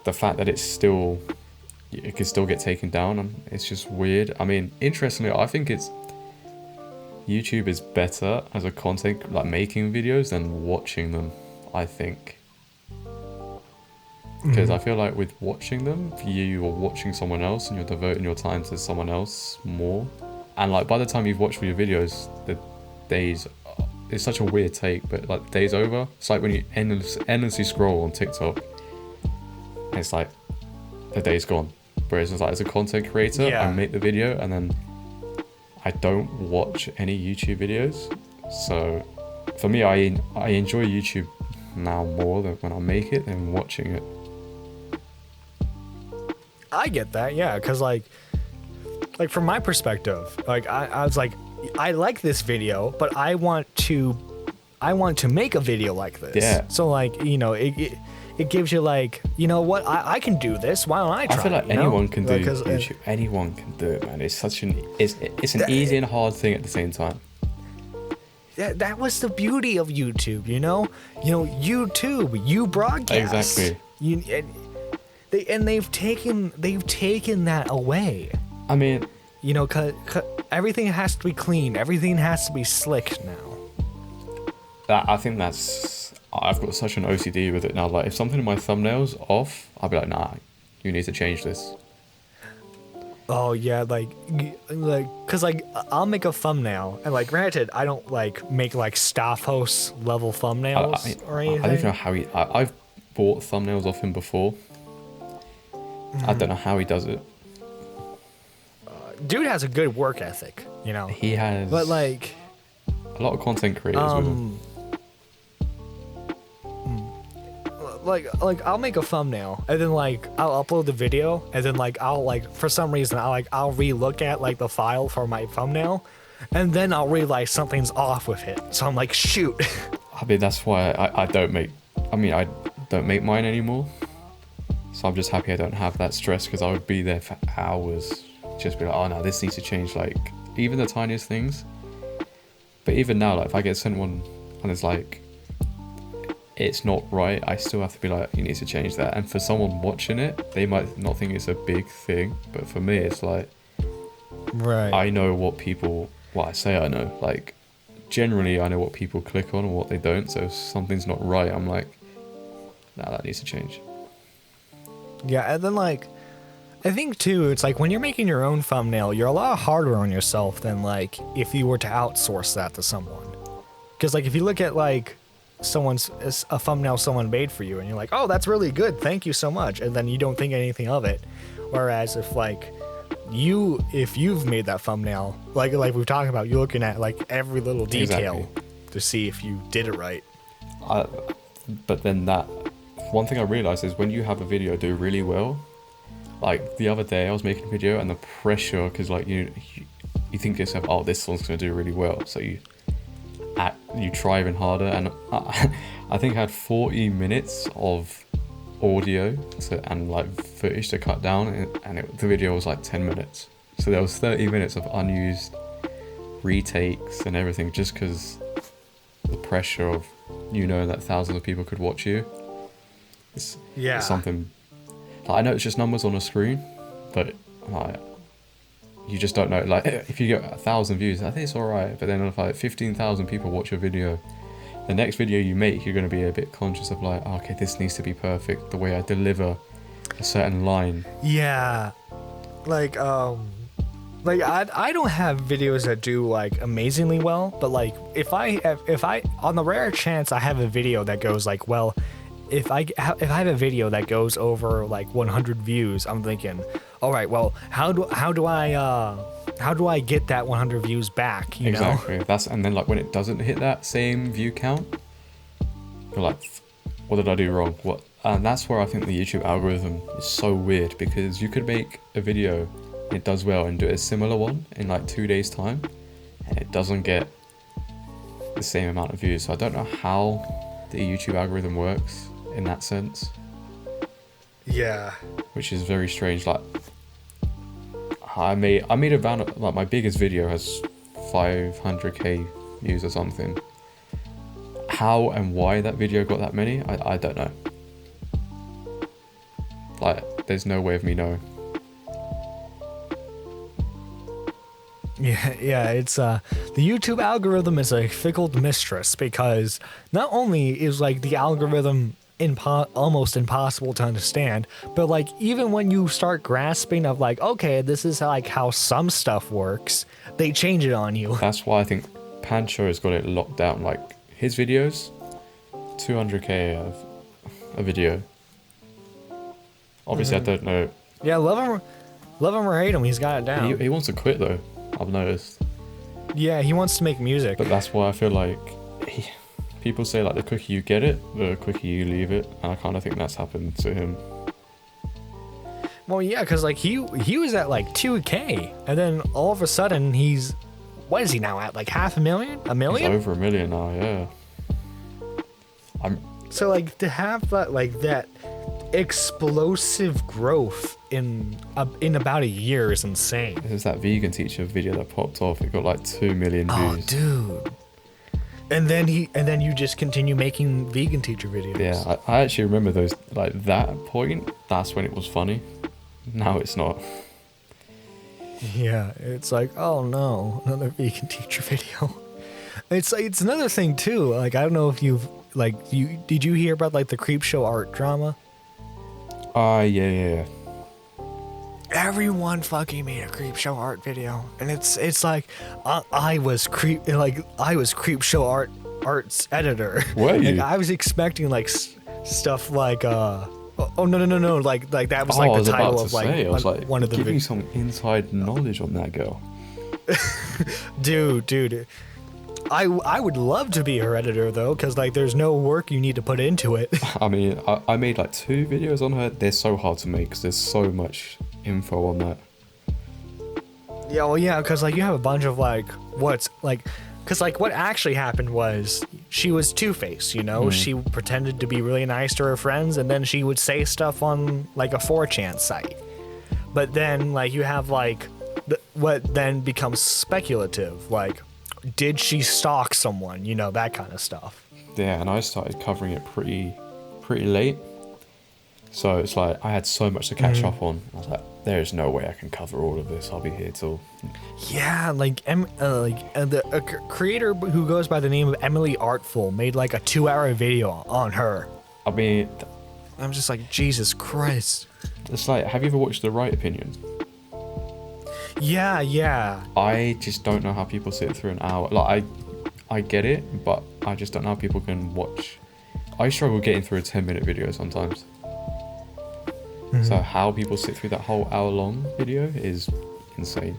S2: the fact that it can still get taken down, it's just weird. I mean, interestingly, I think YouTube is better as a content, like making videos, than watching them, I think. Because I feel like with watching them, you are watching someone else and you're devoting your time to someone else more. And like by the time you've watched your videos, the days, it's such a weird take, but like the day's over. It's like when you endlessly scroll on TikTok, and it's like the day's gone. Whereas it's like as a content creator, I make the video and then I don't watch any YouTube videos. So for me, I enjoy YouTube now more than when I make it than watching it.
S1: I get that, yeah, because like from my perspective, like I was like, I like this video, but I want to make a video like this.
S2: Yeah.
S1: So like, it gives you like, you know what, I can do this. Why don't I try?
S2: I feel like anyone can do YouTube. Anyone can do it, man. It's such an easy and hard thing at the same time.
S1: That was the beauty of YouTube, YouTube, you broadcast.
S2: Exactly.
S1: They've taken that away.
S2: I mean,
S1: cause everything has to be clean. Everything has to be slick now.
S2: I think I've got such an OCD with it now. Like, if something in my thumbnail's off, I'll be like, nah, you need to change this.
S1: Oh yeah, cause like I'll make a thumbnail, and like granted, I don't like make like staff host level thumbnails or anything.
S2: I don't know how I've bought thumbnails off him before. I don't know how he does it.
S1: Dude has a good work ethic,
S2: He has.
S1: But like
S2: a lot of content creators with him.
S1: Like I'll make a thumbnail and then like I'll upload the video and then like I'll like for some reason I'll re-look at like the file for my thumbnail and then I'll realize something's off with it. So I'm like, shoot.
S2: I mean, that's why I don't make mine anymore. So I'm just happy I don't have that stress, because I would be there for hours, just be like, oh no, this needs to change, like even the tiniest things. But even now, like if I get sent one and it's like it's not right, I still have to be like, you need to change that. And for someone watching it, they might not think it's a big thing, but for me it's like,
S1: right,
S2: I know what I say I know, like generally I know what people click on and what they don't. So if something's not right, I'm like, nah, that needs to change.
S1: Yeah, and then like I think too, it's like when you're making your own thumbnail, you're a lot harder on yourself than like if you were to outsource that to someone. Because like if you look at like a thumbnail someone made for you and you're like, oh, that's really good, thank you so much, and then you don't think anything of it. Whereas if like you've made that thumbnail, like we've talked about, you're looking at like every little detail to see if you did it right.
S2: But then that one thing I realized is when you have a video do really well, like the other day I was making a video and the pressure, because like you think to yourself, oh, this one's going to do really well, so you try even harder, and I think I had 40 minutes of audio and like footage to cut down, and the video was like 10 minutes, so there was 30 minutes of unused retakes and everything, just because the pressure of that thousands of people could watch you. It's something like, I know it's just numbers on a screen, but like you just don't know. Like if you get 1,000 views, I think it's alright, but then if like 15,000 people watch your video, the next video you make, you're going to be a bit conscious of like, oh, okay, this needs to be perfect, the way I deliver a certain line.
S1: Yeah, like I don't have videos that do like amazingly well, but like if I on the rare chance I have a video that goes like, well, if I have a video that goes over like 100 views, I'm thinking, all right, well, how do I get that 100 views back? You
S2: exactly.
S1: know?
S2: And then like when it doesn't hit that same view count, you're like, what did I do wrong? And that's where I think the YouTube algorithm is so weird, because you could make a video and it does well and do a similar one in like 2 days time, and it doesn't get the same amount of views. So I don't know how the YouTube algorithm works in that sense.
S1: Yeah.
S2: Which is very strange. Like I made about, like, my biggest video has 500k views or something. How and why that video got that many, I don't know. Like, there's no way of me knowing.
S1: Yeah, it's the YouTube algorithm is a fickle mistress, because not only is like the algorithm almost impossible to understand, but like even when you start grasping of like, okay, this is like how some stuff works, they change it on you.
S2: That's why I think Pancho has got it locked down. Like his videos, 200k a video. Obviously, I don't know.
S1: Yeah, love him or hate him, he's got it down.
S2: He wants to quit though, I've noticed.
S1: Yeah, he wants to make music.
S2: But that's why I feel like people say like the quicker you get it, the quicker you leave it, and I kind of think that's happened to him.
S1: Well, yeah, because like he was at like 2k, and then all of a sudden he's, what is he now at, like 500,000? 1 million?
S2: He's over 1 million now, yeah.
S1: So like to have that explosive growth in about a year is insane.
S2: This is that vegan teacher video that popped off. It got like 2 million views.
S1: Oh, dude. And then you just continue making vegan teacher videos.
S2: Yeah, I actually remember those, like that point, that's when it was funny. Now it's not.
S1: Yeah, it's like, oh no, another vegan teacher video. It's another thing too. Like, I don't know if you've did you hear about like the Creepshow art drama?
S2: Yeah.
S1: Everyone fucking made a Creepshow art video, and it's like I was Creepshow art's editor.
S2: Were you?
S1: Like, I was expecting like stuff like oh no, like that was like the title of like one of the
S2: give me some inside knowledge on that girl.
S1: dude. I would love to be her editor though, because like there's no work you need to put into it.
S2: I mean, I made like 2 videos on her. They're so hard to make because there's so much info on that.
S1: Yeah, well, yeah, because like you have a bunch of like what's like, because like what actually happened was she was two-faced, you know. She pretended to be really nice to her friends, and then she would say stuff on like a 4chan site. But then like you have like what then becomes speculative, like, did she stalk someone, you know, that kind of stuff.
S2: Yeah, and I started covering it pretty late, so it's like I had so much to catch up on. I was like, there is no way I can cover all of this. I'll be here till.
S1: Yeah, like a creator who goes by the name of Emily Artful made like a 2-hour video on her.
S2: I mean,
S1: I'm just like, Jesus Christ.
S2: It's like, have you ever watched The Right Opinion?
S1: Yeah.
S2: I just don't know how people sit through an hour. Like, I get it, but I just don't know how people can watch. I struggle getting through a 10-minute video sometimes. Mm-hmm. So how people sit through that whole hour-long video is insane.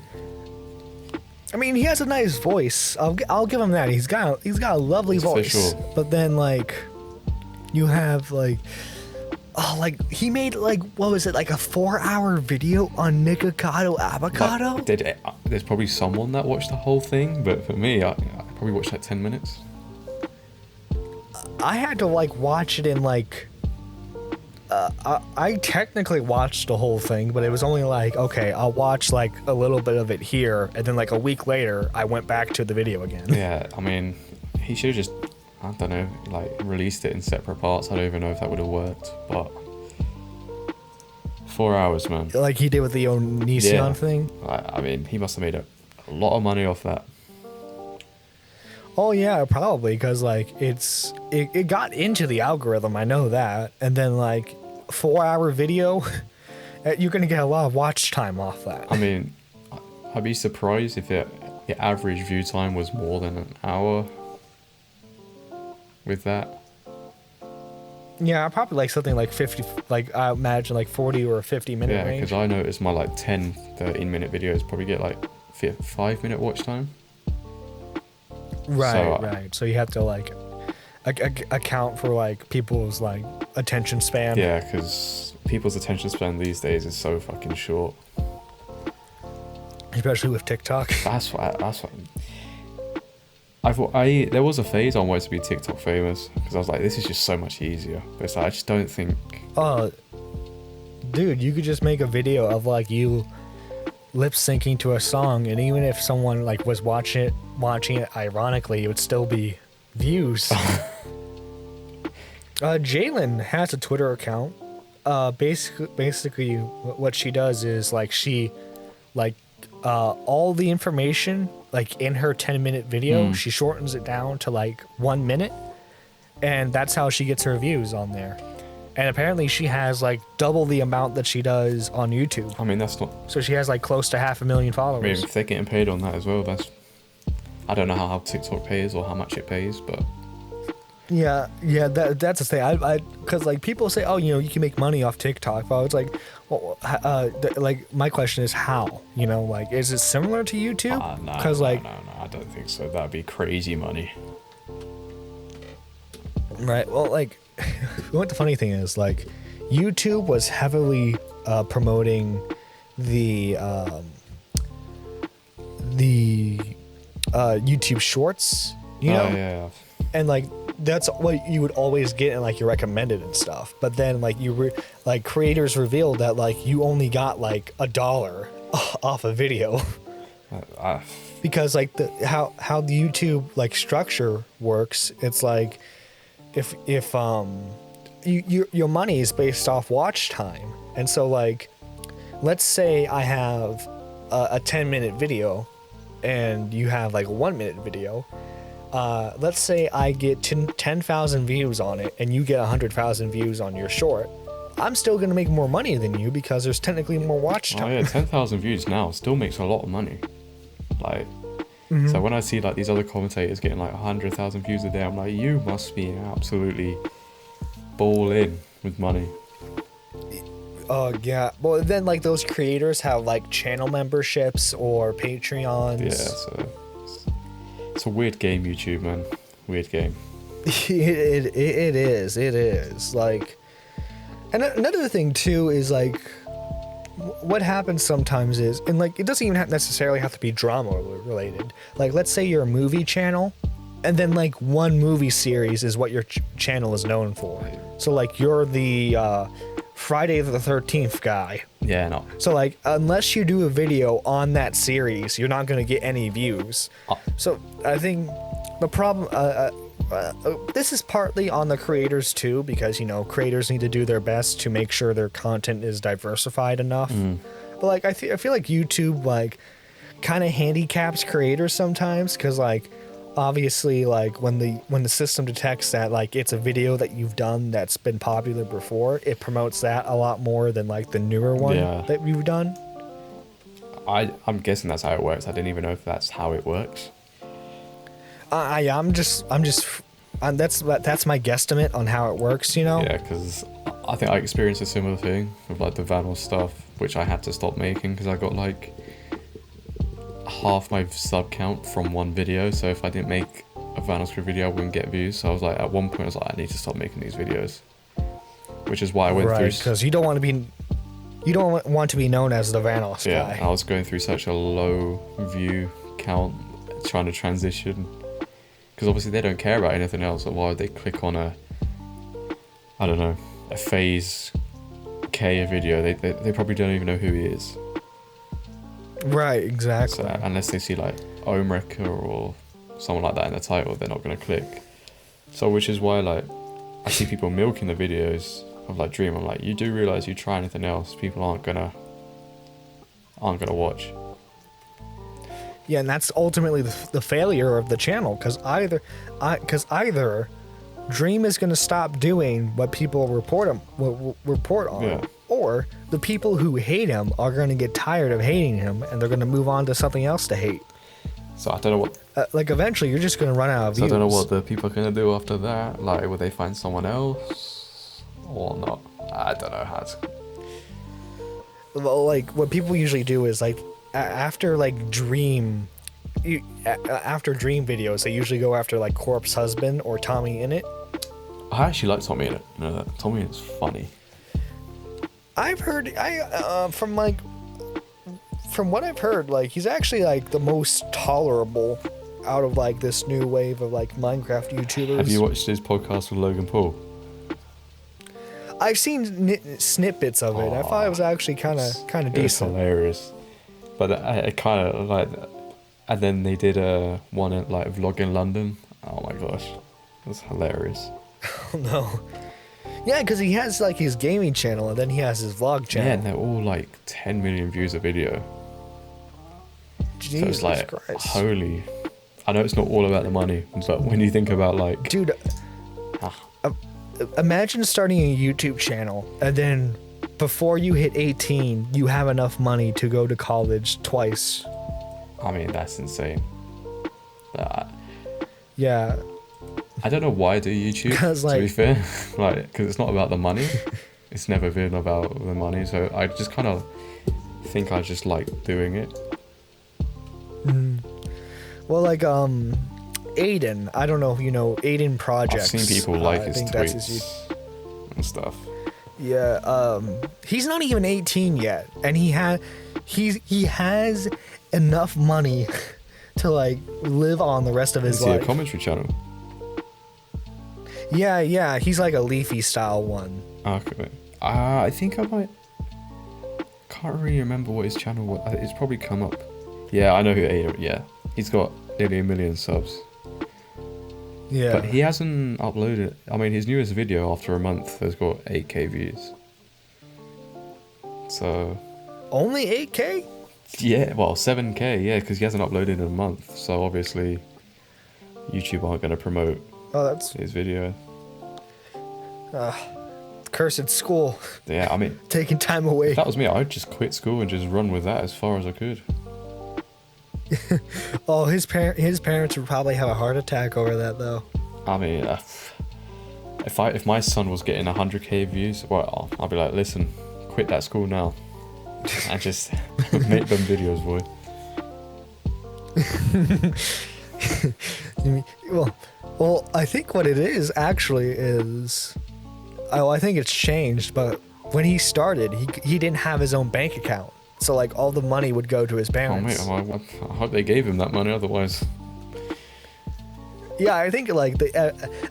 S1: I mean, he has a nice voice. I'll give him that. He's got a lovely voice. For sure. But then like, you have like. Oh, like, he made, like, what was it, like a 4-hour video on Nikocado Avocado?
S2: Like, there's probably someone that watched the whole thing, but for me, I probably watched like 10 minutes.
S1: I had to, like, watch it in, like, I technically watched the whole thing, but it was only like, okay, I'll watch, like, a little bit of it here, and then, like, a week later, I went back to the video again.
S2: Yeah, I mean, he should have just, I don't know, like, released it in separate parts. I don't even know if that would have worked, but 4 hours, man.
S1: Like he did with the Onision thing?
S2: I mean, he must have made a lot of money off that.
S1: Oh, yeah, probably, because, like, it got into the algorithm, I know that, and then, like, 4-hour video, you're going to get a lot of watch time off that.
S2: I mean, I'd be surprised if the average view time was more than an hour with that.
S1: Yeah, probably like something like 50, like I imagine like 40 or 50 minute range.
S2: Yeah, because I noticed my like 10, 13 minute videos probably get like 5-minute watch time.
S1: Right. So you have to like account for like people's like attention span.
S2: Yeah, because people's attention span these days is so fucking short.
S1: Especially with TikTok.
S2: That's what. There was a phase I wanted to be TikTok famous because I was like, this is just so much easier. But it's like, I just don't think.
S1: Dude, you could just make a video of like you lip syncing to a song, and even if someone like was watching it ironically, it would still be views. Jalen has a Twitter account. Basically, what she does is like she, like, all the information. Like in her 10-minute video, she shortens it down to like 1 minute, and that's how she gets her views on there. And apparently she has like double the amount that she does on YouTube.
S2: I mean, that's not.
S1: So she has like close to 500,000 followers.
S2: I mean, if they're getting paid on that as well, that's. I don't know how TikTok pays or how much it pays, but.
S1: Yeah, that's the thing. Because like people say, oh, you can make money off TikTok. But I was like, well, like my question is how? Like, is it similar to YouTube?
S2: No, I don't think so. That'd be crazy money.
S1: Right. Well, like, what the funny thing is, like, YouTube was heavily promoting the YouTube Shorts.
S2: Yeah.
S1: And like. That's what you would always get in like your recommended and stuff. But then like creators revealed that like you only got like $1 off a video. Because like how the YouTube like structure works, it's like if your money is based off watch time. And so like let's say I have a 10-minute video and you have like a 1-minute video. Let's say I get 10,000 views on it and you get 100,000 views on your short. I'm still going to make more money than you because there's technically more watch time.
S2: Oh yeah, 10,000 views now still makes a lot of money. Like, so when I see like these other commentators getting like 100,000 views a day, I'm like, you must be absolutely ball in with money.
S1: Yeah. Well, then like those creators have like channel memberships or Patreons.
S2: Yeah, so. It's a weird game, YouTube, man. Weird game.
S1: It is. Like, and another thing too is like, what happens sometimes is, and like, it doesn't even necessarily have to be drama related. Like, let's say you're a movie channel, and then like one movie series is what your channel is known for. So like, you're the Friday the 13th guy.
S2: Yeah, no.
S1: So like, unless you do a video on that series, you're not going to get any views. So I think the problem, this is partly on the creators too, because creators need to do their best to make sure their content is diversified enough. But like, I feel like YouTube like kind of handicaps creators sometimes, because like obviously, like when the system detects that like it's a video that you've done that's been popular before, it promotes that a lot more than like the newer one that you've done.
S2: I'm guessing that's how it works. I didn't even know if that's how it works.
S1: That's my guesstimate on how it works, you know?
S2: Yeah, because I think I experienced a similar thing with like the Vanoss stuff, which I had to stop making because I got like half my sub count from one video. So if I didn't make a Vanoss video, I wouldn't get views. So I was like, at one point, I was like, I need to stop making these videos, which is why I went through.
S1: Right, because you don't want to be known as the Vanoss guy.
S2: Yeah, I was going through such a low view count trying to transition. Because obviously they don't care about anything else. So why would they click on a FaZe K video? They probably don't even know who he is.
S1: Right, exactly.
S2: So, unless they see like Omreka or someone like that in the title, they're not going to click. So which is why like I see people milking the videos of like Dream. I'm like, you do realize you try anything else, people aren't gonna watch.
S1: Yeah, and that's ultimately the failure of the channel, because either Dream is going to stop doing what people report on, or the people who hate him are going to get tired of hating him, and they're going to move on to something else to hate.
S2: So I don't know what.
S1: Like eventually, you're just going to run out of views.
S2: I don't know what the people are going to do after that. Like, will they find someone else or not? I don't know how to.
S1: Well, like what people usually do is like after like Dream videos, they usually go after like Corpse Husband or Tommy Innit.
S2: I actually like Tommy Innit. You know that Tommy Innit's funny.
S1: I've heard from what I've heard, like he's actually like the most tolerable out of like this new wave of like Minecraft YouTubers.
S2: Have you watched his podcast with Logan Paul?
S1: I've seen snippets of it. I thought it was actually kind of decent.
S2: It's hilarious, but I kind of like. And then they did one at like Vlog in London. Oh my gosh, that's hilarious.
S1: Oh no. Yeah, because he has like his gaming channel and then he has his vlog channel.
S2: Yeah, and they're all like 10 million views a video.
S1: Jesus
S2: so it's like,
S1: Christ.
S2: Holy. I know it's not all about the money, but when you think about like...
S1: Dude, imagine starting a YouTube channel and then before you hit 18, you have enough money to go to college twice.
S2: I mean, that's insane.
S1: Yeah.
S2: I don't know why I do YouTube, to be fair. Like, because it's not about the money. It's never been about the money. So I just kind of think I just like doing it.
S1: Well, like, Aiden. I don't know if you know Aiden Projects.
S2: I've seen people like his tweets and stuff.
S1: Yeah, he's not even 18 yet. And he has enough money to, like, live on the rest of his life.
S2: Is he a commentary channel?
S1: Yeah, he's like a Leafy style one.
S2: Okay. I think I might... Can't really remember what his channel was. It's probably come up. Yeah, I know who Aiden... Yeah. He's got nearly 1 million subs.
S1: Yeah.
S2: But he hasn't uploaded... I mean, his newest video after a month has got 8k views. So...
S1: Only 8k?
S2: Yeah, well, 7k, yeah, because he hasn't uploaded in a month. So obviously, YouTube aren't going to promote his video.
S1: Cursed school.
S2: Yeah, I mean...
S1: Taking time away.
S2: If that was me, I'd just quit school and just run with that as far as I could.
S1: Oh, his parents would probably have a heart attack over that, though.
S2: I mean, if my son was getting 100k views, well, I'll be like, listen, quit that school now. And just make them videos, boy.
S1: Well, I think what it is actually is... I think it's changed, but when he started, he didn't have his own bank account. So, like, all the money would go to his parents.
S2: Oh, mate, I hope they gave him that money, otherwise...
S1: Yeah, I think, like,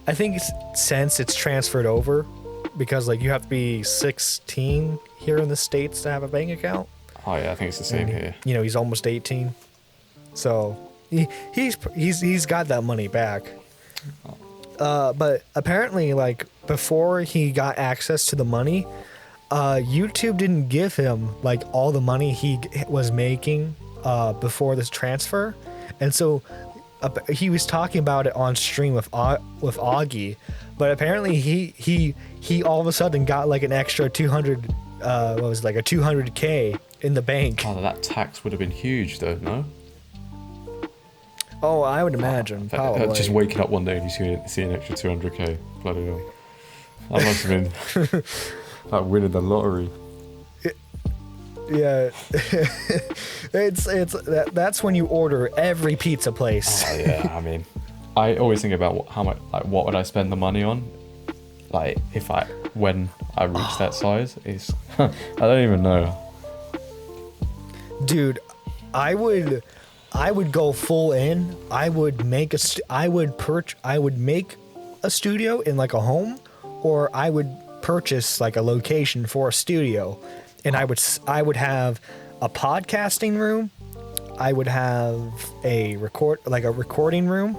S1: I think since it's transferred over, because, like, you have to be 16 here in the States to have a bank account.
S2: Oh, yeah, I think it's the same here.
S1: You know, he's almost 18. So, he's got that money back. But apparently, like, before he got access to the money, YouTube didn't give him, like, all the money he was making before this transfer. And so he was talking about it on stream with Augie, but apparently he all of a sudden got like an extra 200 what was it, like a 200K in the bank.
S2: Oh, that tax would have been huge though, no?
S1: Oh, I would imagine. Probably.
S2: Just waking up one day and you see an extra 200K. Bloody hell. That must have been like winning the lottery.
S1: Yeah, that's when you order every pizza place.
S2: Oh, yeah, I mean, I always think about how much, like, what would I spend the money on? Like, when I reach that size, I don't even know.
S1: Dude, I would go full in. I would make I would make a studio in like a home, or I would purchase like a location for a studio. And I would have a podcasting room. I would have a recording room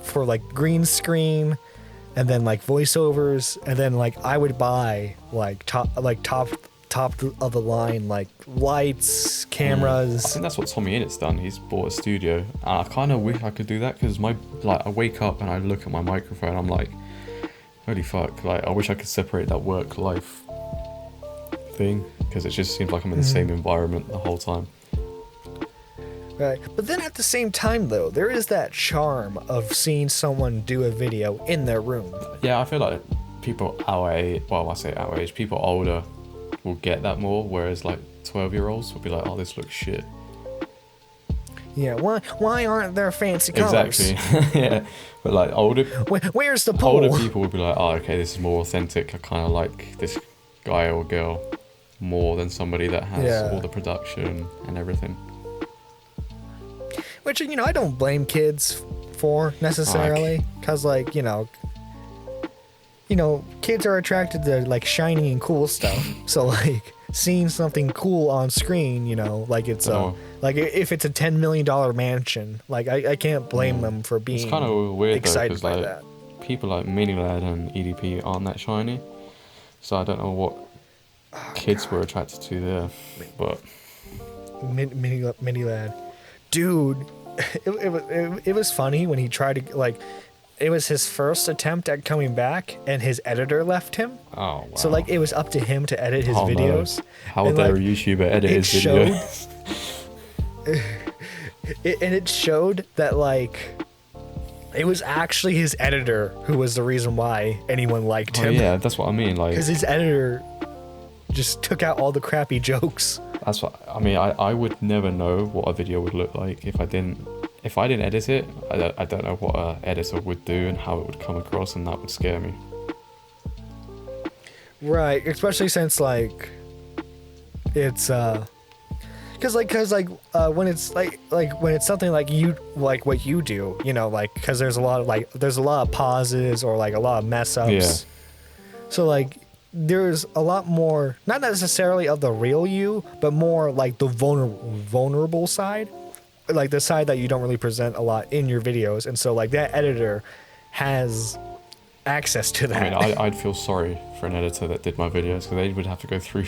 S1: for like green screen, and then like voiceovers, and then like I would buy like top of the line like lights, cameras.
S2: I think that's what Tommy Innett's done. He's bought a studio, and I kind of wish I could do that because I wake up and I look at my microphone. I'm like, holy fuck! Like I wish I could separate that work life thing, because it just seems like I'm in the same environment the whole time.
S1: Right, but then at the same time though, there is that charm of seeing someone do a video in their room.
S2: Yeah, I feel like people our age, well I say our age, people older will get that more, whereas like 12-year-olds will be like, oh, this looks shit.
S1: Yeah, why aren't there fancy colors?
S2: Exactly. Yeah, but like older,
S1: where's the pool?
S2: Older people would be like, oh, okay, this is more authentic. I kind of like this guy or girl more than somebody that has all the production and everything.
S1: Which, you know, I don't blame kids for necessarily, because like, you know, kids are attracted to like shiny and cool stuff. So like seeing something cool on screen, you know, like it's like if it's a $10 million mansion, like I can't blame them for being
S2: it's kind of weird
S1: excited
S2: though,
S1: by
S2: like,
S1: that.
S2: People like Minilad and EDP aren't that shiny, so I don't know what kids were attracted to there, but
S1: Minilad, dude, it was funny when he tried to like. It was his first attempt at coming back, and his editor left him.
S2: Oh, wow.
S1: So like it was up to him to edit his videos.
S2: No. How dare a YouTuber edit his videos?
S1: And it showed that like it was actually his editor who was the reason why anyone liked him.
S2: Yeah, that's what I mean. Like,
S1: because his editor just took out all the crappy jokes.
S2: That's what I mean. I would never know what a video would look like if I didn't edit it. I don't know what an editor would do and how it would come across, and that would scare me.
S1: Right, especially since like it's because when it's like when it's something like you like what you do, you know, like because there's a lot of pauses or like a lot of mess ups. Yeah. So like there's a lot more, not necessarily of the real you, but more like the vulnerable side, like the side that you don't really present a lot in your videos, and so like that editor has access to that.
S2: I mean, I'd feel sorry for an editor that did my videos, because they would have to go through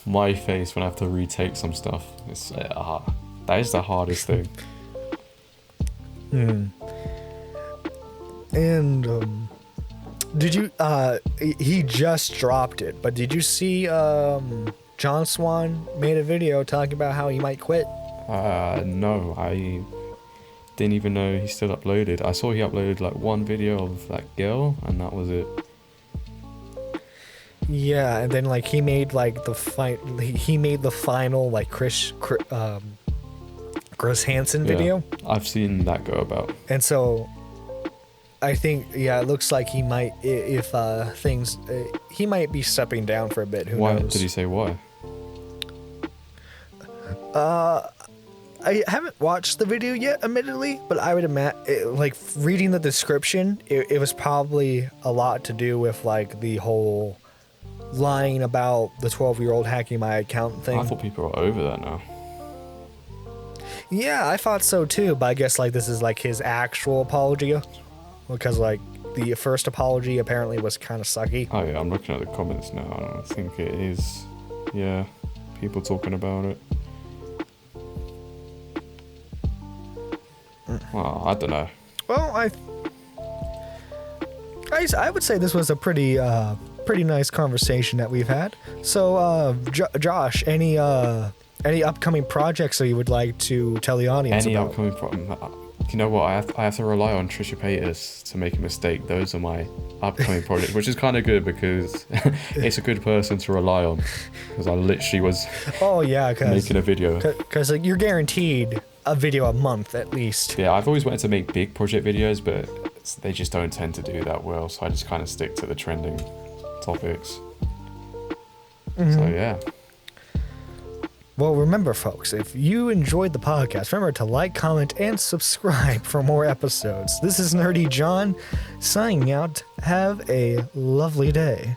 S2: my face when I have to retake some stuff. It's that is the hardest thing.
S1: And did you he just dropped it, but did you see John Swan made a video talking about how he might quit?
S2: No, I didn't even know he still uploaded. I saw he uploaded like one video of that girl, and that was it.
S1: Yeah, and then like he made like he made the final like Chris Hansen video.
S2: I've seen that go about.
S1: And so I think it looks like he might, if things he might be stepping down for a bit. Who knows?
S2: Did he say why?
S1: I haven't watched the video yet, admittedly, but I would imagine, like reading the description, it was probably a lot to do with like the whole lying about the 12-year-old hacking my account thing.
S2: I thought people were over that now.
S1: Yeah, I thought so too, but I guess like this is like his actual apology, because like the first apology apparently was kind of sucky.
S2: Oh yeah, I'm looking at the comments now, and I think it is, yeah, people talking about it. Well, I don't know.
S1: Well, I would say this was a pretty nice conversation that we've had. So, Josh, any upcoming projects that you would like to tell the audience about?
S2: You know what? I have to rely on Trisha Paytas to make a mistake. Those are my upcoming projects, which is kind of good because it's a good person to rely on. Because I literally was making a video.
S1: Because like, you're guaranteed a video a month at least.
S2: Yeah, I've always wanted to make big project videos, but they just don't tend to do that well. So I just kind of stick to the trending topics. Mm-hmm. So yeah.
S1: Well, remember, folks, if you enjoyed the podcast, remember to like, comment, and subscribe for more episodes. This is Nerdy John signing out. Have a lovely day.